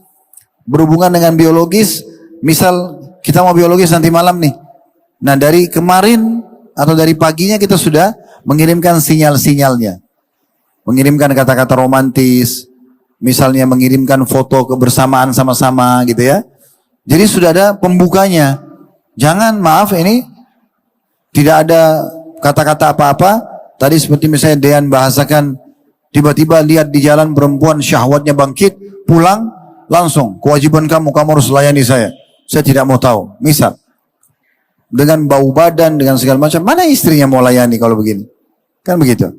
berhubungan dengan biologis. Misal kita mau biologis nanti malam nih. Nah dari kemarin atau dari paginya kita sudah mengirimkan sinyal-sinyalnya. Mengirimkan kata-kata romantis. Misalnya mengirimkan foto kebersamaan sama-sama gitu ya. Jadi sudah ada pembukanya. Jangan, maaf ini tidak ada kata-kata apa-apa. Tadi seperti misalnya Dean bahasakan, tiba-tiba lihat di jalan perempuan syahwatnya bangkit, pulang langsung, kewajiban kamu harus layani saya tidak mau tahu. Misal dengan bau badan, dengan segala macam, mana istrinya mau layani kalau begini? Kan begitu.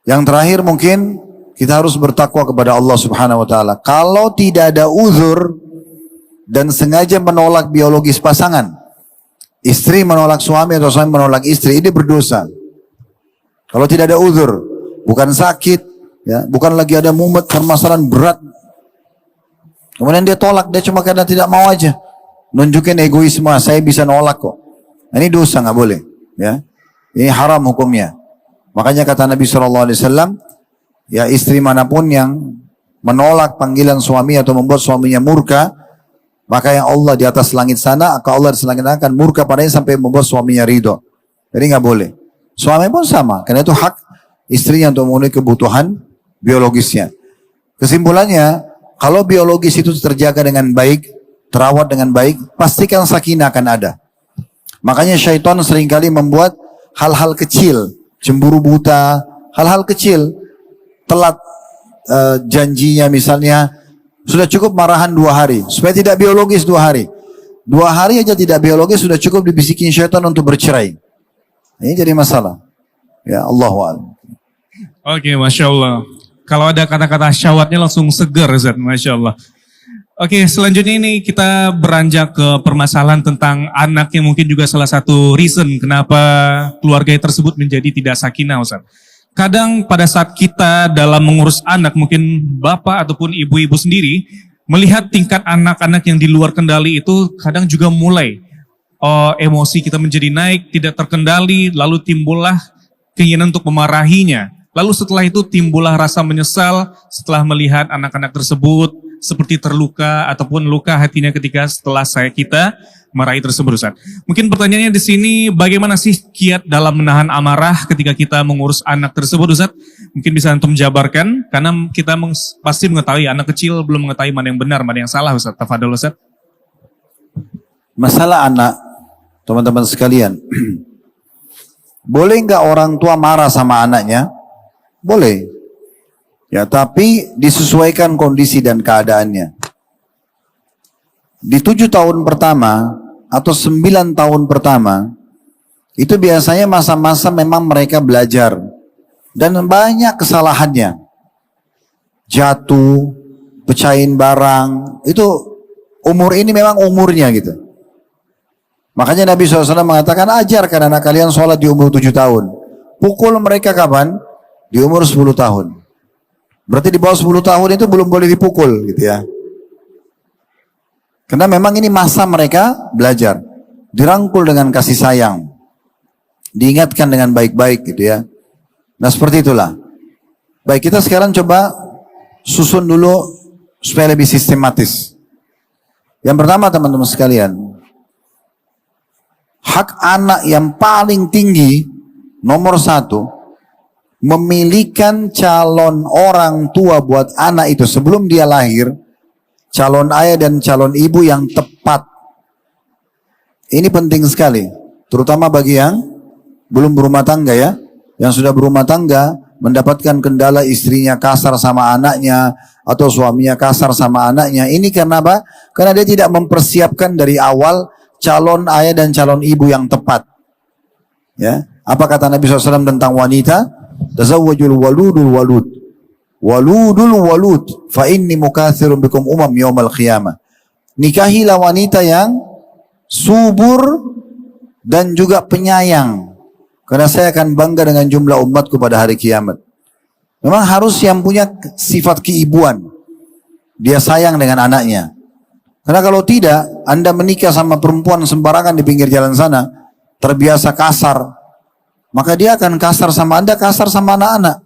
Yang terakhir mungkin kita harus bertakwa kepada Allah Subhanahu wa taala. Kalau tidak ada uzur dan sengaja menolak biologis pasangan, istri menolak suami atau suami menolak istri, ini berdosa. Kalau tidak ada uzur, bukan sakit, ya, bukan lagi ada mumet, permasalahan berat, kemudian dia tolak, dia cuma karena tidak mau aja. Nunjukin egoisme, saya bisa nolak kok. Ini dosa, nggak boleh. Ya, ini haram hukumnya. Makanya kata Nabi SAW, ya istri manapun yang menolak panggilan suami atau membuat suaminya murka, maka yang Allah di atas langit sana, maka Allah di atas langit akan murka padanya sampai membuat suaminya ridho. Jadi nggak boleh. Suami pun sama, karena itu hak istrinya untuk memenuhi kebutuhan biologisnya. Kesimpulannya, Kalau biologis itu terjaga dengan baik, terawat dengan baik, pastikan sakinah akan ada. Makanya syaitan seringkali membuat hal-hal kecil, cemburu buta, hal-hal kecil, telat janjinya misalnya, sudah cukup marahan 2 hari, supaya tidak biologis 2 hari. 2 hari aja tidak biologis sudah cukup dibisikin syaitan untuk bercerai. Ini jadi masalah. Ya Allahu'alam. Oke, Masya Allah. Kalau ada kata-kata syahwatnya langsung segar, Ustaz. Masya Allah. Oke, selanjutnya ini kita beranjak ke permasalahan tentang anak yang mungkin juga salah satu reason kenapa keluarga tersebut menjadi tidak sakinah, Ustaz. Kadang pada saat kita dalam mengurus anak, mungkin bapak ataupun ibu-ibu sendiri, melihat tingkat anak-anak yang di luar kendali itu kadang juga mulai emosi kita menjadi naik, tidak terkendali, lalu timbullah keinginan untuk memarahinya. Lalu setelah itu timbullah rasa menyesal setelah melihat anak-anak tersebut seperti terluka ataupun luka hatinya ketika setelah kita marahi tersebut, Ustaz. Mungkin pertanyaannya di sini, bagaimana sih kiat dalam menahan amarah ketika kita mengurus anak tersebut, Ustaz? Mungkin bisa antum jabarkan, karena kita pasti mengetahui anak kecil belum mengetahui mana yang benar, mana yang salah, Ustaz. Tafadhol, Ustaz. Masalah anak, teman-teman sekalian, boleh nggak orang tua marah sama anaknya? Boleh. Ya, tapi disesuaikan kondisi dan keadaannya. Di 7 tahun pertama atau 9 tahun pertama, itu biasanya masa-masa memang mereka belajar. Dan banyak kesalahannya. Jatuh, pecahin barang, itu umur ini memang umurnya gitu. Makanya Nabi SAW mengatakan, ajarkan anak kalian sholat di umur 7 tahun. Pukul mereka kapan? Di umur 10 tahun. Berarti di bawah 10 tahun itu belum boleh dipukul gitu ya. Karena memang ini masa mereka belajar. Dirangkul dengan kasih sayang. Diingatkan dengan baik-baik gitu ya. Nah seperti itulah. Baik, kita sekarang coba susun dulu supaya lebih sistematis. Yang pertama teman-teman sekalian, hak anak yang paling tinggi, nomor 1, memilihkan calon orang tua buat anak itu sebelum dia lahir, calon ayah dan calon ibu yang tepat. Ini penting sekali, terutama bagi yang belum berumah tangga ya. Yang sudah berumah tangga, mendapatkan kendala istrinya kasar sama anaknya, atau suaminya kasar sama anaknya. Ini karena apa? Karena dia tidak mempersiapkan dari awal calon ayah dan calon ibu yang tepat. Ya, apa kata Nabi SAW tentang wanita? Tazawwajul waludul walud. Waludul walud. Fa inni mukathirun bikum umam yawmal qiyamah. Nikahilah wanita yang subur dan juga penyayang. Karena saya akan bangga dengan jumlah umatku pada hari kiamat. Memang harus yang punya sifat keibuan. Dia sayang dengan anaknya. Karena kalau tidak, Anda menikah sama perempuan sembarangan di pinggir jalan sana, terbiasa kasar, maka dia akan kasar sama Anda, kasar sama anak-anak.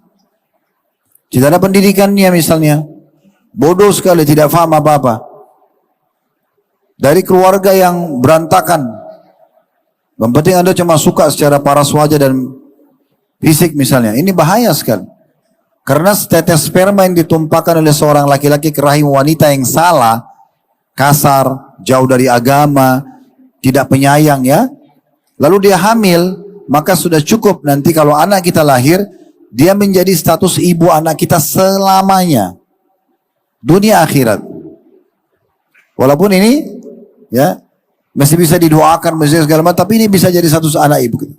Tidak ada pendidikannya misalnya. Bodoh sekali, tidak paham apa-apa. Dari keluarga yang berantakan. Yang penting Anda cuma suka secara paras wajah dan fisik misalnya. Ini bahaya sekali. Karena setetes sperma yang ditumpahkan oleh seorang laki-laki ke rahim wanita yang salah, kasar, jauh dari agama, tidak penyayang ya. Lalu dia hamil, maka sudah cukup nanti kalau anak kita lahir, dia menjadi status ibu anak kita selamanya. Dunia akhirat. Walaupun ini ya masih bisa didoakan, masih segala macam, tapi ini bisa jadi status anak ibu kita.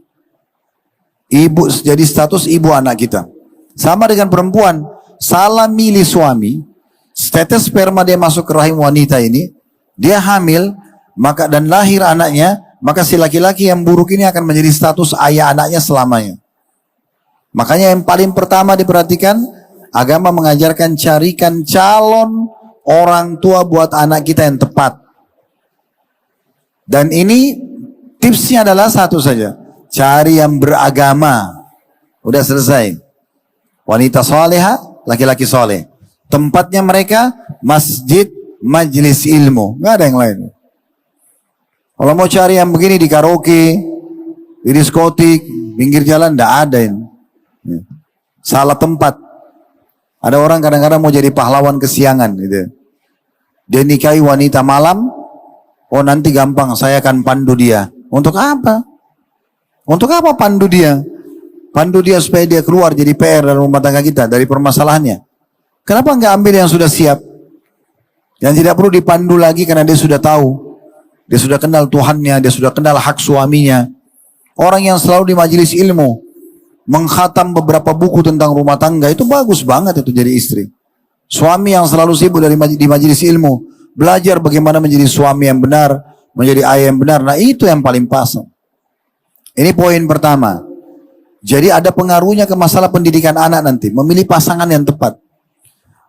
Ibu jadi status ibu anak kita. Sama dengan perempuan, salah milih suami, tetes sperma dia masuk ke rahim wanita ini, dia hamil, maka dan lahir anaknya, maka si laki-laki yang buruk ini akan menjadi status ayah anaknya selamanya. Makanya yang paling pertama diperhatikan, agama mengajarkan carikan calon orang tua buat anak kita yang tepat. Dan ini tipsnya adalah satu saja, cari yang beragama. Udah selesai. Wanita soleha, laki-laki soleh. Tempatnya mereka masjid, majlis ilmu, nggak ada yang lain. Kalau mau cari yang begini di karaoke, di diskotik, pinggir jalan, nggak ada ini. Salah tempat. Ada orang kadang-kadang mau jadi pahlawan kesiangan, gitu. Dia nikahi wanita malam, oh nanti gampang saya akan pandu dia. Untuk apa? Untuk apa pandu dia? Pandu dia supaya dia keluar jadi PR dalam rumah tangga kita dari permasalahannya. Kenapa nggak ambil yang sudah siap? Yang tidak perlu dipandu lagi karena dia sudah tahu. Dia sudah kenal Tuhannya, dia sudah kenal hak suaminya. Orang yang selalu di majelis ilmu, mengkhatam beberapa buku tentang rumah tangga, itu bagus banget itu jadi istri. Suami yang selalu sibuk di majelis ilmu, belajar bagaimana menjadi suami yang benar, menjadi ayah yang benar. Nah itu yang paling pas. Ini poin pertama. Jadi ada pengaruhnya ke masalah pendidikan anak nanti, memilih pasangan yang tepat.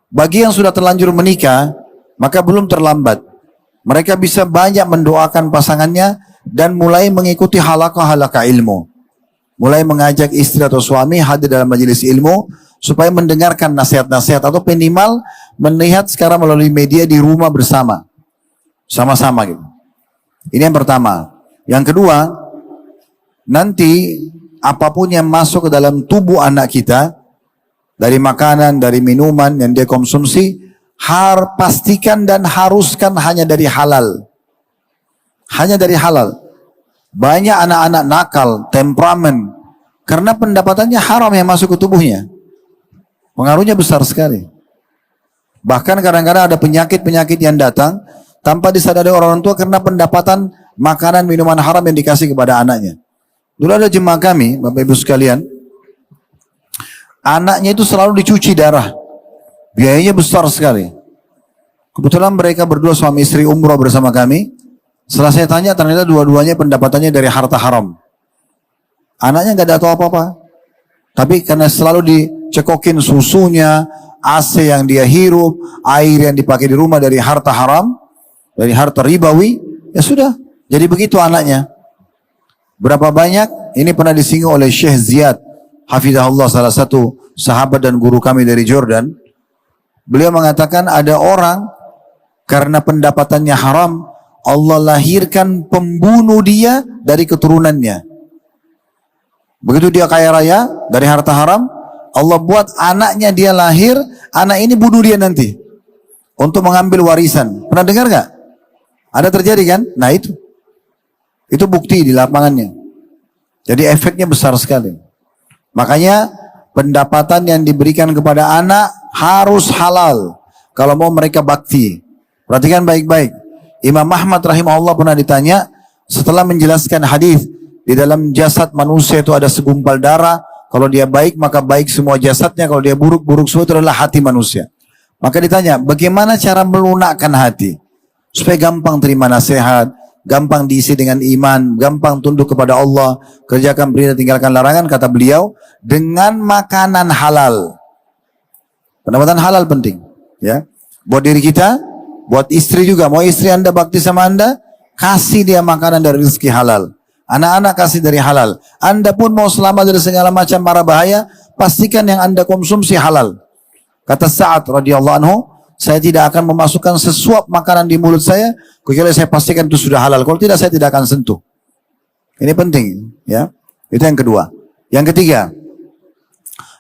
Bagi yang sudah terlanjur menikah, maka belum terlambat. Mereka bisa banyak mendoakan pasangannya dan mulai mengikuti halaqah-halaqah ilmu. Mulai mengajak istri atau suami hadir dalam majelis ilmu supaya mendengarkan nasihat-nasihat atau minimal melihat sekarang melalui media di rumah bersama. Sama-sama gitu. Ini yang pertama. Yang kedua, nanti apapun yang masuk ke dalam tubuh anak kita, dari makanan, dari minuman yang dia konsumsi, pastikan dan haruskan hanya dari halal. Hanya dari halal. Banyak anak-anak nakal, temperamen, karena pendapatannya haram yang masuk ke tubuhnya. Pengaruhnya besar sekali. Bahkan kadang-kadang ada penyakit-penyakit yang datang tanpa disadari orang tua karena pendapatan makanan, minuman haram yang dikasih kepada anaknya. Dulu ada jemaah kami, Bapak Ibu sekalian, anaknya itu selalu dicuci darah. Biayanya besar sekali. Kebetulan mereka berdua suami istri umroh bersama kami. Setelah saya tanya, ternyata dua-duanya pendapatannya dari harta haram. Anaknya nggak ada tahu apa-apa. Tapi karena selalu dicekokin susunya, AC yang dia hirup, air yang dipakai di rumah dari harta haram, dari harta ribawi, ya sudah. Jadi begitu anaknya. Berapa banyak? Ini pernah disinggung oleh Syekh Ziyad Hafizahullah, salah satu sahabat dan guru kami dari Jordan. Beliau mengatakan ada orang karena pendapatannya haram, Allah lahirkan pembunuh dia dari keturunannya. Begitu dia kaya raya dari harta haram, Allah buat anaknya dia lahir, anak ini bunuh dia nanti untuk mengambil warisan. Pernah dengar nggak? Ada terjadi kan? Nah itu bukti di lapangannya. Jadi efeknya besar sekali. Makanya pendapatan yang diberikan kepada anak harus halal kalau mau mereka bakti. Perhatikan baik-baik. Imam Ahmad rahimahullah pernah ditanya setelah menjelaskan hadis di dalam jasad manusia itu ada segumpal darah. Kalau dia baik maka baik semua jasadnya. Kalau dia buruk, buruk semua. Itu adalah hati manusia. Maka ditanya bagaimana cara melunakkan hati supaya gampang terima nasihat, gampang diisi dengan iman, gampang tunduk kepada Allah, kerjakan perintah, tinggalkan larangan. Kata beliau, dengan makanan halal. Pendapatan halal penting, ya. Buat diri kita, buat istri juga. Mau istri Anda bakti sama Anda, kasih dia makanan dari rezeki halal. Anak-anak kasih dari halal. Anda pun mau selamat dari segala macam mara bahaya, pastikan yang Anda konsumsi halal. Kata Sa'ad radhiyallahu anhu, saya tidak akan memasukkan sesuap makanan di mulut saya kecuali saya pastikan itu sudah halal. Kalau tidak, saya tidak akan sentuh. Ini penting, ya. Itu yang kedua. Yang ketiga,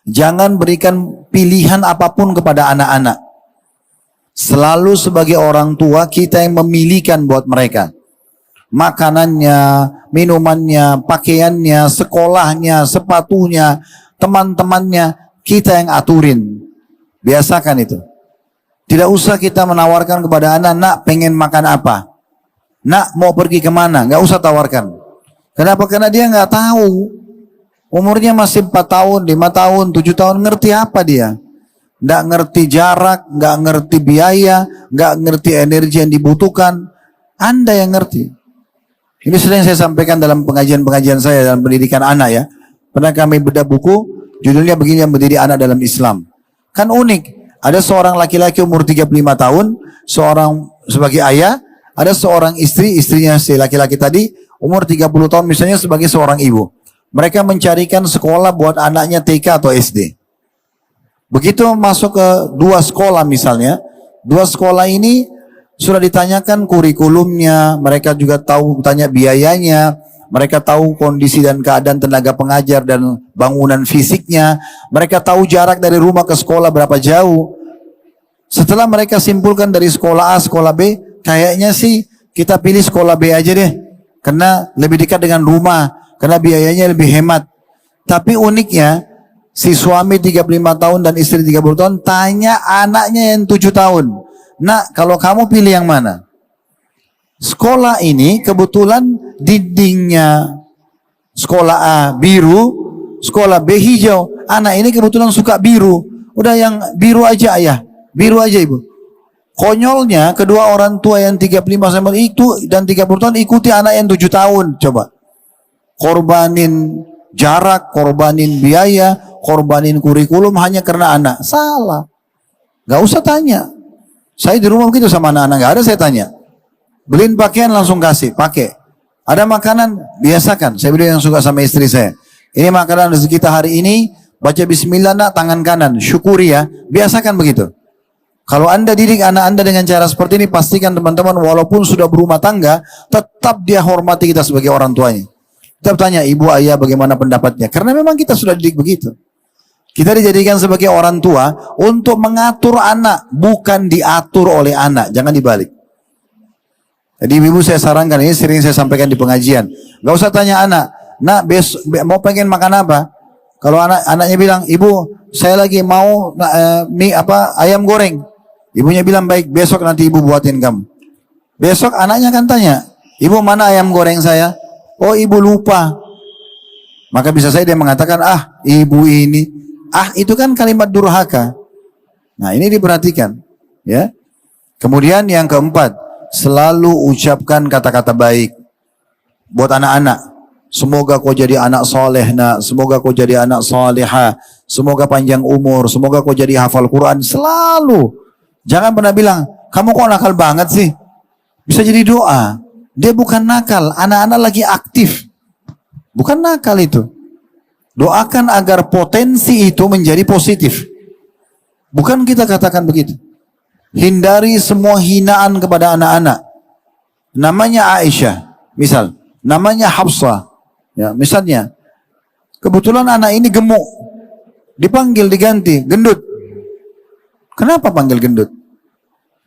jangan berikan pilihan apapun kepada anak-anak. Selalu sebagai orang tua kita yang memilihkan buat mereka. Makanannya, minumannya, pakaiannya, sekolahnya, sepatunya, teman-temannya, kita yang aturin. Biasakan itu. Tidak usah kita menawarkan kepada anak, nak pengen makan apa? Nak mau pergi kemana? Nggak usah tawarkan. Kenapa? Karena dia nggak tahu. Umurnya masih 4 tahun, 5 tahun, 7 tahun, ngerti apa dia? Nggak ngerti jarak, nggak ngerti biaya, nggak ngerti energi yang dibutuhkan. Anda yang ngerti. Ini sering saya sampaikan dalam pengajian-pengajian saya dalam pendidikan anak ya. Pernah kami bedah buku, judulnya begini, yang mendidik anak dalam Islam. Kan unik. Ada seorang laki-laki umur 35 tahun, seorang sebagai ayah, ada seorang istri, istrinya si laki-laki tadi, umur 30 tahun misalnya sebagai seorang ibu. Mereka mencarikan sekolah buat anaknya TK atau SD. Begitu masuk ke 2 sekolah misalnya, 2 sekolah ini sudah ditanyakan kurikulumnya, mereka juga tahu tanya biayanya, mereka tahu kondisi dan keadaan tenaga pengajar dan bangunan fisiknya, mereka tahu jarak dari rumah ke sekolah berapa jauh. Setelah mereka simpulkan dari sekolah A, sekolah B, kayaknya sih kita pilih sekolah B aja deh. Karena lebih dekat dengan rumah, karena biayanya lebih hemat. Tapi uniknya, si suami 35 tahun dan istri 30 tahun tanya anaknya yang 7 tahun. Nak, kalau kamu pilih yang mana? Sekolah ini kebetulan dindingnya sekolah A biru, sekolah B hijau. Anak ini kebetulan suka biru. Udah yang biru aja ayah, biru aja ibu. Konyolnya kedua orang tua yang 35 sama itu dan 30 tahun ikuti anak yang 7 tahun. Coba. Korbanin jarak, korbanin biaya, korbanin kurikulum hanya karena anak. Salah. Gak usah tanya. Saya di rumah begitu sama anak-anak, gak ada saya tanya. Beliin pakaian langsung kasih, pakai. Ada makanan, biasakan. Saya beli yang suka sama istri saya. Ini makanan rezeki kita hari ini, baca bismillah nak, tangan kanan, syukuri ya. Biasakan begitu. Kalau anda didik anak anda dengan cara seperti ini, pastikan teman-teman walaupun sudah berumah tangga, tetap dia hormati kita sebagai orang tuanya. Tetap tanya ibu ayah bagaimana pendapatnya. Karena memang kita sudah didik begitu. Kita dijadikan sebagai orang tua untuk mengatur anak, bukan diatur oleh anak. Jangan dibalik. Jadi ibu saya sarankan, ini sering saya sampaikan di pengajian. Gak usah tanya anak, nak mau pengen makan apa? Kalau anaknya bilang, ibu saya lagi mau ayam goreng. Ibunya bilang baik, besok nanti ibu buatin kamu. Besok anaknya akan tanya, ibu mana ayam goreng saya? Oh ibu lupa. Maka bisa saya dia mengatakan, ibu ini. Itu kan kalimat durhaka. Nah ini diperhatikan. Ya. Kemudian yang keempat, selalu ucapkan kata-kata baik buat anak-anak. Semoga kau jadi anak soleh nak, semoga kau jadi anak soleha, semoga panjang umur, semoga kau jadi hafal Quran. Selalu. Jangan pernah bilang, kamu kok nakal banget sih. Bisa jadi doa. Dia bukan nakal, anak-anak lagi aktif. Bukan nakal itu. Doakan agar potensi itu menjadi positif. Bukan kita katakan begitu. Hindari semua hinaan kepada anak-anak. Namanya Aisyah, misal. Namanya Hafsah. Ya, misalnya. Kebetulan anak ini gemuk. Dipanggil, diganti, gendut. Kenapa panggil gendut?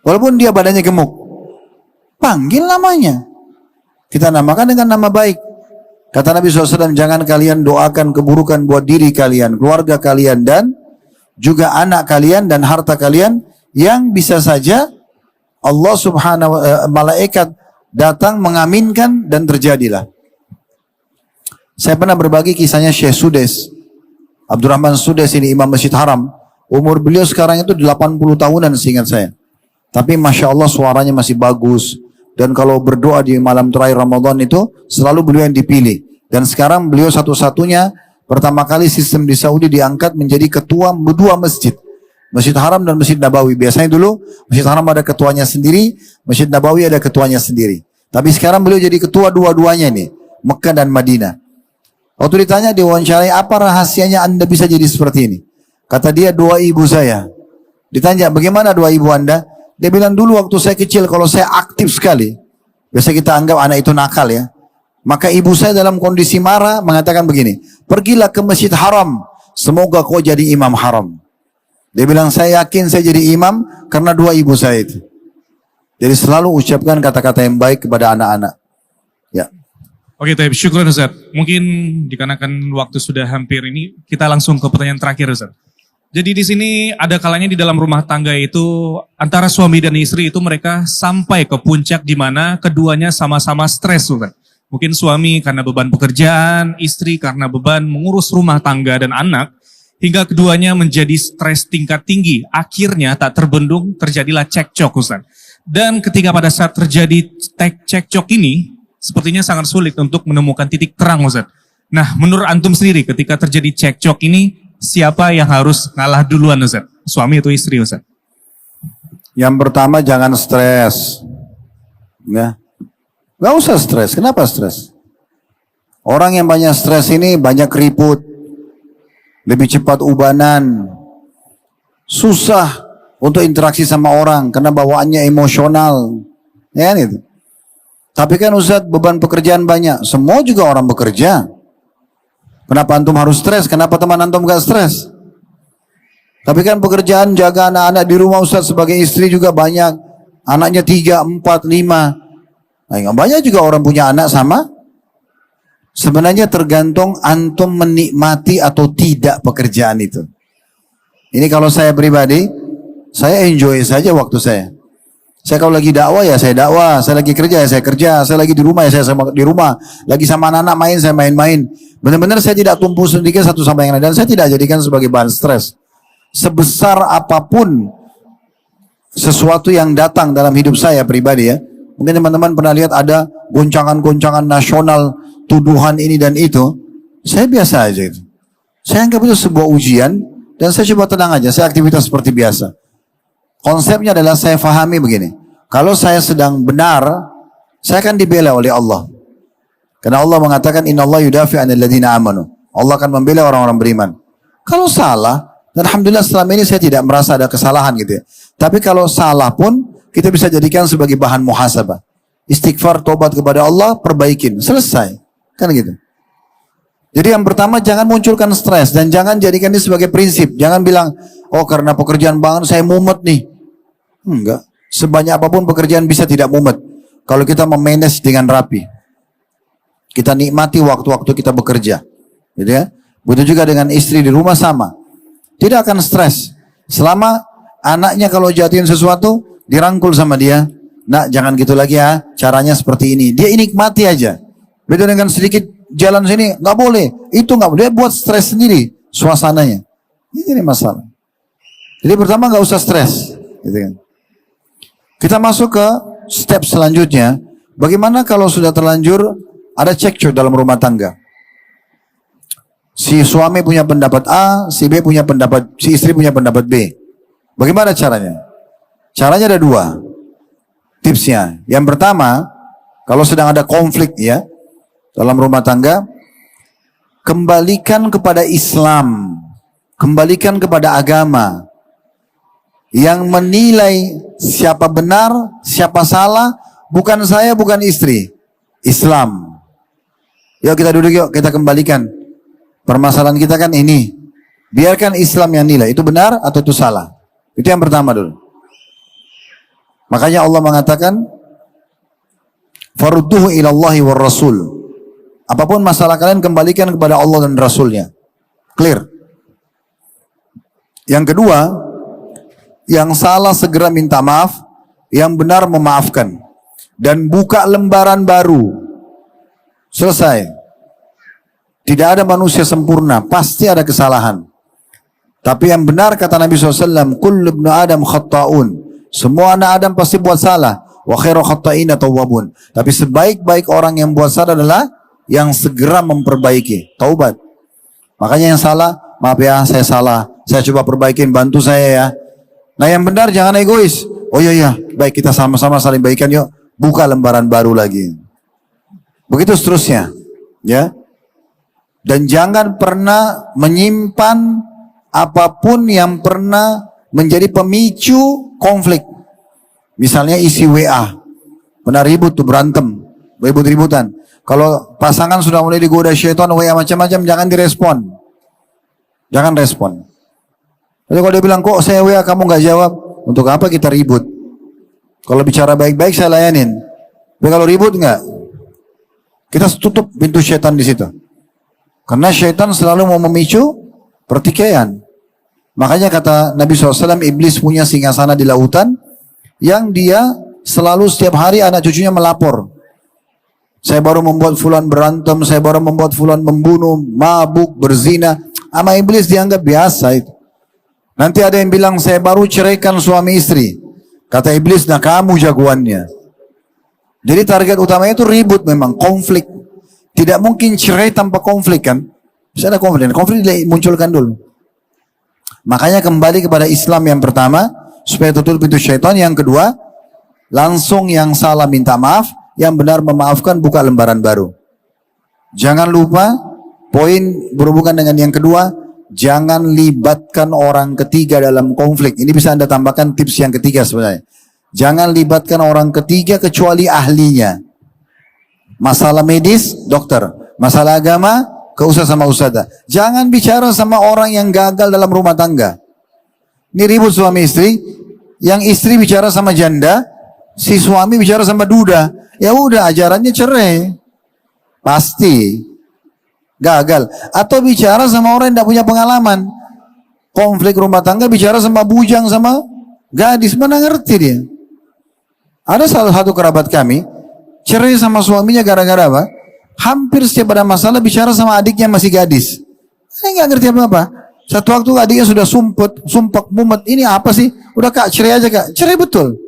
Walaupun dia badannya gemuk. Panggil namanya. Kita namakan dengan nama baik. Kata Nabi SAW, jangan kalian doakan keburukan buat diri kalian, keluarga kalian, dan juga anak kalian dan harta kalian, yang bisa saja Allah subhanahu malaikat datang mengaminkan dan terjadilah. Saya pernah berbagi kisahnya Syekh Sudes. Abdurrahman Sudes ini imam Masjid Haram. Umur beliau sekarang itu 80 tahunan seingat saya. Tapi Masya Allah suaranya masih bagus. Dan kalau berdoa di malam terakhir Ramadan itu selalu beliau yang dipilih. Dan sekarang beliau satu-satunya pertama kali sistem di Saudi diangkat menjadi ketua dua masjid. Masjid Haram dan Masjid Nabawi. Biasanya dulu Masjid Haram ada ketuanya sendiri, Masjid Nabawi ada ketuanya sendiri. Tapi sekarang beliau jadi ketua dua-duanya nih, Mekah dan Madinah. Waktu ditanya diwawancarai, apa rahasianya anda bisa jadi seperti ini? Kata dia, doa ibu saya. Ditanya, bagaimana doa ibu anda? Dia bilang, dulu waktu saya kecil, kalau saya aktif sekali, biasa kita anggap anak itu nakal ya. Maka ibu saya dalam kondisi marah mengatakan begini, pergilah ke Masjid Haram, semoga kau jadi imam haram. Dia bilang, saya yakin saya jadi imam karena doa ibu saya itu. Jadi selalu ucapkan kata-kata yang baik kepada anak-anak. Ya. Oke, Taib, syukur Ustaz. Mungkin dikarenakan waktu sudah hampir ini, kita langsung ke pertanyaan terakhir Ustaz. Jadi di sini ada kalanya di dalam rumah tangga itu antara suami dan istri itu mereka sampai ke puncak di mana keduanya sama-sama stres Ustaz. Mungkin suami karena beban pekerjaan, istri karena beban mengurus rumah tangga dan anak, hingga keduanya menjadi stres tingkat tinggi. Akhirnya tak terbendung terjadilah cekcok Ustaz. Dan ketika pada saat terjadi cekcok ini, sepertinya sangat sulit untuk menemukan titik terang Ustaz. Nah, menurut antum sendiri ketika terjadi cekcok ini, siapa yang harus ngalah duluan Ustaz? Suami atau istri Ustaz? Yang pertama jangan stres. Ya. Gak usah stres. Kenapa stres? Orang yang banyak stres ini banyak keriput, lebih cepat ubanan, susah untuk interaksi sama orang karena bawaannya emosional. Ya kan itu. Tapi kan Ustaz beban pekerjaan banyak. Semua juga orang bekerja. Kenapa antum harus stres? Kenapa teman antum gak stres? Tapi kan pekerjaan jaga anak-anak di rumah Ustaz sebagai istri juga banyak. Anaknya 3, 4, 5. Nah, banyak juga orang punya anak sama. Sebenarnya tergantung antum menikmati atau tidak pekerjaan itu. Ini kalau saya pribadi, saya enjoy saja waktu saya. Saya kalau lagi dakwah ya saya dakwah, saya lagi kerja ya saya kerja, saya lagi di rumah ya saya di rumah, lagi sama anak-anak main saya main-main. Benar-benar saya tidak tumpu sedikit satu sama yang lain dan saya tidak jadikan sebagai bahan stres. Sebesar apapun sesuatu yang datang dalam hidup saya pribadi ya. Mungkin teman-teman pernah lihat ada goncangan-goncangan nasional, tuduhan ini dan itu. Saya biasa aja itu. Saya anggap itu sebuah ujian dan saya coba tenang aja, saya aktivitas seperti biasa. Konsepnya adalah saya fahami begini. Kalau saya sedang benar, saya akan dibela oleh Allah. Karena Allah mengatakan innallaha yudafi 'anil ladzina amanu. Allah akan membela orang-orang beriman. Kalau salah, dan alhamdulillah selama ini saya tidak merasa ada kesalahan gitu ya. Tapi kalau salah pun kita bisa jadikan sebagai bahan muhasabah. Istighfar, tobat kepada Allah, perbaikin, selesai. Kan gitu. Jadi yang pertama jangan munculkan stres dan jangan jadikan ini sebagai prinsip. Jangan bilang, oh karena pekerjaan banget saya mumet nih. Enggak. Sebanyak apapun pekerjaan bisa tidak mumet. Kalau kita memanage dengan rapi. Kita nikmati waktu-waktu kita bekerja. Gitu ya. Begitu juga dengan istri di rumah sama. Tidak akan stres. Selama anaknya kalau jatuhin sesuatu, dirangkul sama dia. Nak jangan gitu lagi ya. Caranya seperti ini. Dia nikmati aja. Beda dengan sedikit jalan sini. Nggak boleh. Itu nggak boleh. Dia buat stres sendiri. Suasananya. Ini masalah. Jadi pertama nggak usah stres. Gitu kan. Kita masuk ke step selanjutnya. Bagaimana kalau sudah terlanjur ada cekcok dalam rumah tangga? Si suami punya pendapat A, si B punya pendapat, si istri punya pendapat B. Bagaimana caranya? Caranya ada dua. Tipsnya. Yang pertama, kalau sedang ada konflik ya dalam rumah tangga, kembalikan kepada Islam, kembalikan kepada agama. Yang menilai siapa benar, siapa salah, bukan saya, bukan istri. Islam. Yuk kita duduk yuk, kita kembalikan. Permasalahan kita kan ini. Biarkan Islam yang nilai, itu benar atau itu salah. Itu yang pertama dulu. Makanya Allah mengatakan, farudduhu ilallahi war rasul. Apapun masalah kalian, kembalikan kepada Allah dan Rasulnya. Clear. Yang kedua, yang salah segera minta maaf, yang benar memaafkan. Dan buka lembaran baru. Selesai. Tidak ada manusia sempurna, pasti ada kesalahan. Tapi yang benar kata Nabi SAW, kullu ibnu Adam khatta'un. Semua anak Adam pasti buat salah. Wa khairu khatta'ina tawwabun. Tapi sebaik-baik orang yang buat salah adalah yang segera memperbaiki. Taubat. Makanya yang salah, maaf ya saya salah. Saya coba perbaikin, bantu saya ya. Nah yang benar jangan egois. Oh iya, baik kita sama-sama saling baikan yuk. Buka lembaran baru lagi. Begitu seterusnya. Ya. Dan jangan pernah menyimpan apapun yang pernah menjadi pemicu konflik. Misalnya isi WA. Pernah ribut tuh berantem. Ribut-ributan. Kalau pasangan sudah mulai digoda syaitan WA macam-macam, jangan direspon. Jangan respon. Jadi kalau dia bilang, kok saya WA kamu nggak jawab, untuk apa kita ribut? Kalau bicara baik-baik saya layanin. Tapi kalau ribut nggak, kita tutup pintu syaitan di situ. Karena syaitan selalu mau memicu pertikaian. Makanya kata Nabi SAW, iblis punya singgasana di lautan, yang dia selalu setiap hari anak cucunya melapor. Saya baru membuat fulan berantem, saya baru membuat fulan membunuh, mabuk, berzina. Sama iblis dianggap biasa itu. Nanti ada yang bilang, saya baru ceraikan suami istri. Kata iblis, nah kamu jagoannya. Jadi target utamanya itu ribut memang, konflik. Tidak mungkin cerai tanpa konflik kan. Bisa ada konflik, konflik dimunculkan dulu. Makanya kembali kepada Islam yang pertama, supaya tutup pintu syaitan. Yang kedua, langsung yang salah minta maaf, yang benar memaafkan, buka lembaran baru. Jangan lupa, poin berhubungan dengan yang kedua, jangan libatkan orang ketiga dalam konflik. Ini bisa Anda tambahkan tips yang ketiga sebenarnya. Jangan libatkan orang ketiga kecuali ahlinya. Masalah medis, dokter. Masalah agama, ke ustaz sama ustazah. Jangan bicara sama orang yang gagal dalam rumah tangga. Ini ribut suami istri, yang istri bicara sama janda, si suami bicara sama duda. Ya udah, ajarannya cerai. Pasti gagal. Atau bicara sama orang yang tidak punya pengalaman. Konflik rumah tangga bicara sama bujang, sama gadis, mana ngerti dia. Ada salah satu kerabat kami, cerai sama suaminya gara-gara apa? Hampir setiap ada masalah bicara sama adiknya masih gadis. Saya nggak ngerti apa-apa. Satu waktu adiknya sudah sumpah mumet. Ini apa sih? Udah kak, cerai aja kak. Cerai betul.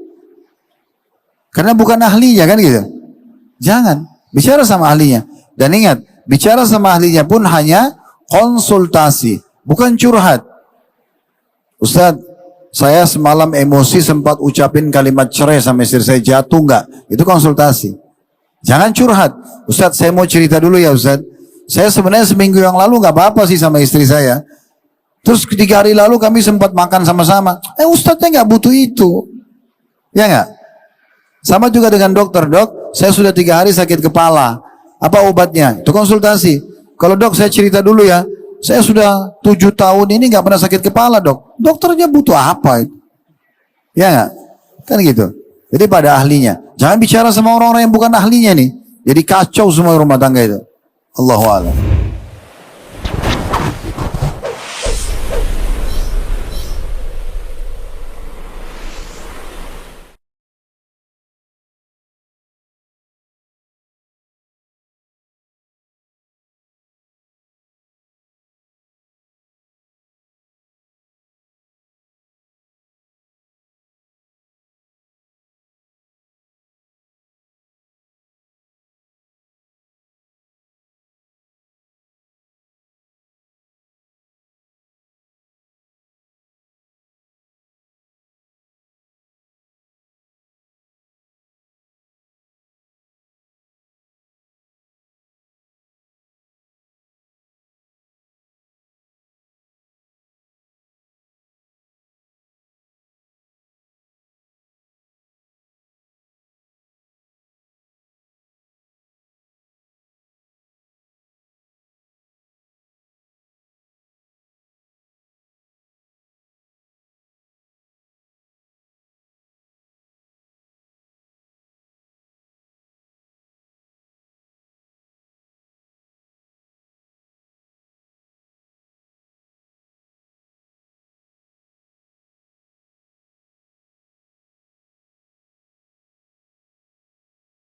Karena bukan ahlinya kan gitu. Jangan. Bicara sama ahlinya. Dan ingat, bicara sama ahlinya pun hanya konsultasi. Bukan curhat. Ustadz, saya semalam emosi sempat ucapin kalimat cerai sama istri saya, jatuh nggak? Itu konsultasi. Jangan curhat. Ustadz, saya mau cerita dulu ya Ustadz. Saya sebenarnya seminggu yang lalu nggak apa-apa sih sama istri saya. Terus 3 hari lalu kami sempat makan sama-sama. Ustadznya nggak butuh itu. Ya nggak? Sama juga dengan dokter. Dok, saya sudah 3 hari sakit kepala. Apa obatnya? Itu konsultasi. Kalau dok, saya cerita dulu ya. Saya sudah 7 tahun ini nggak pernah sakit kepala dok. Dokternya butuh apa? Ya nggak? Kan gitu. Jadi pada ahlinya. Jangan bicara sama orang-orang yang bukan ahlinya nih. Jadi kacau semua rumah tangga itu. Allahu a'lam.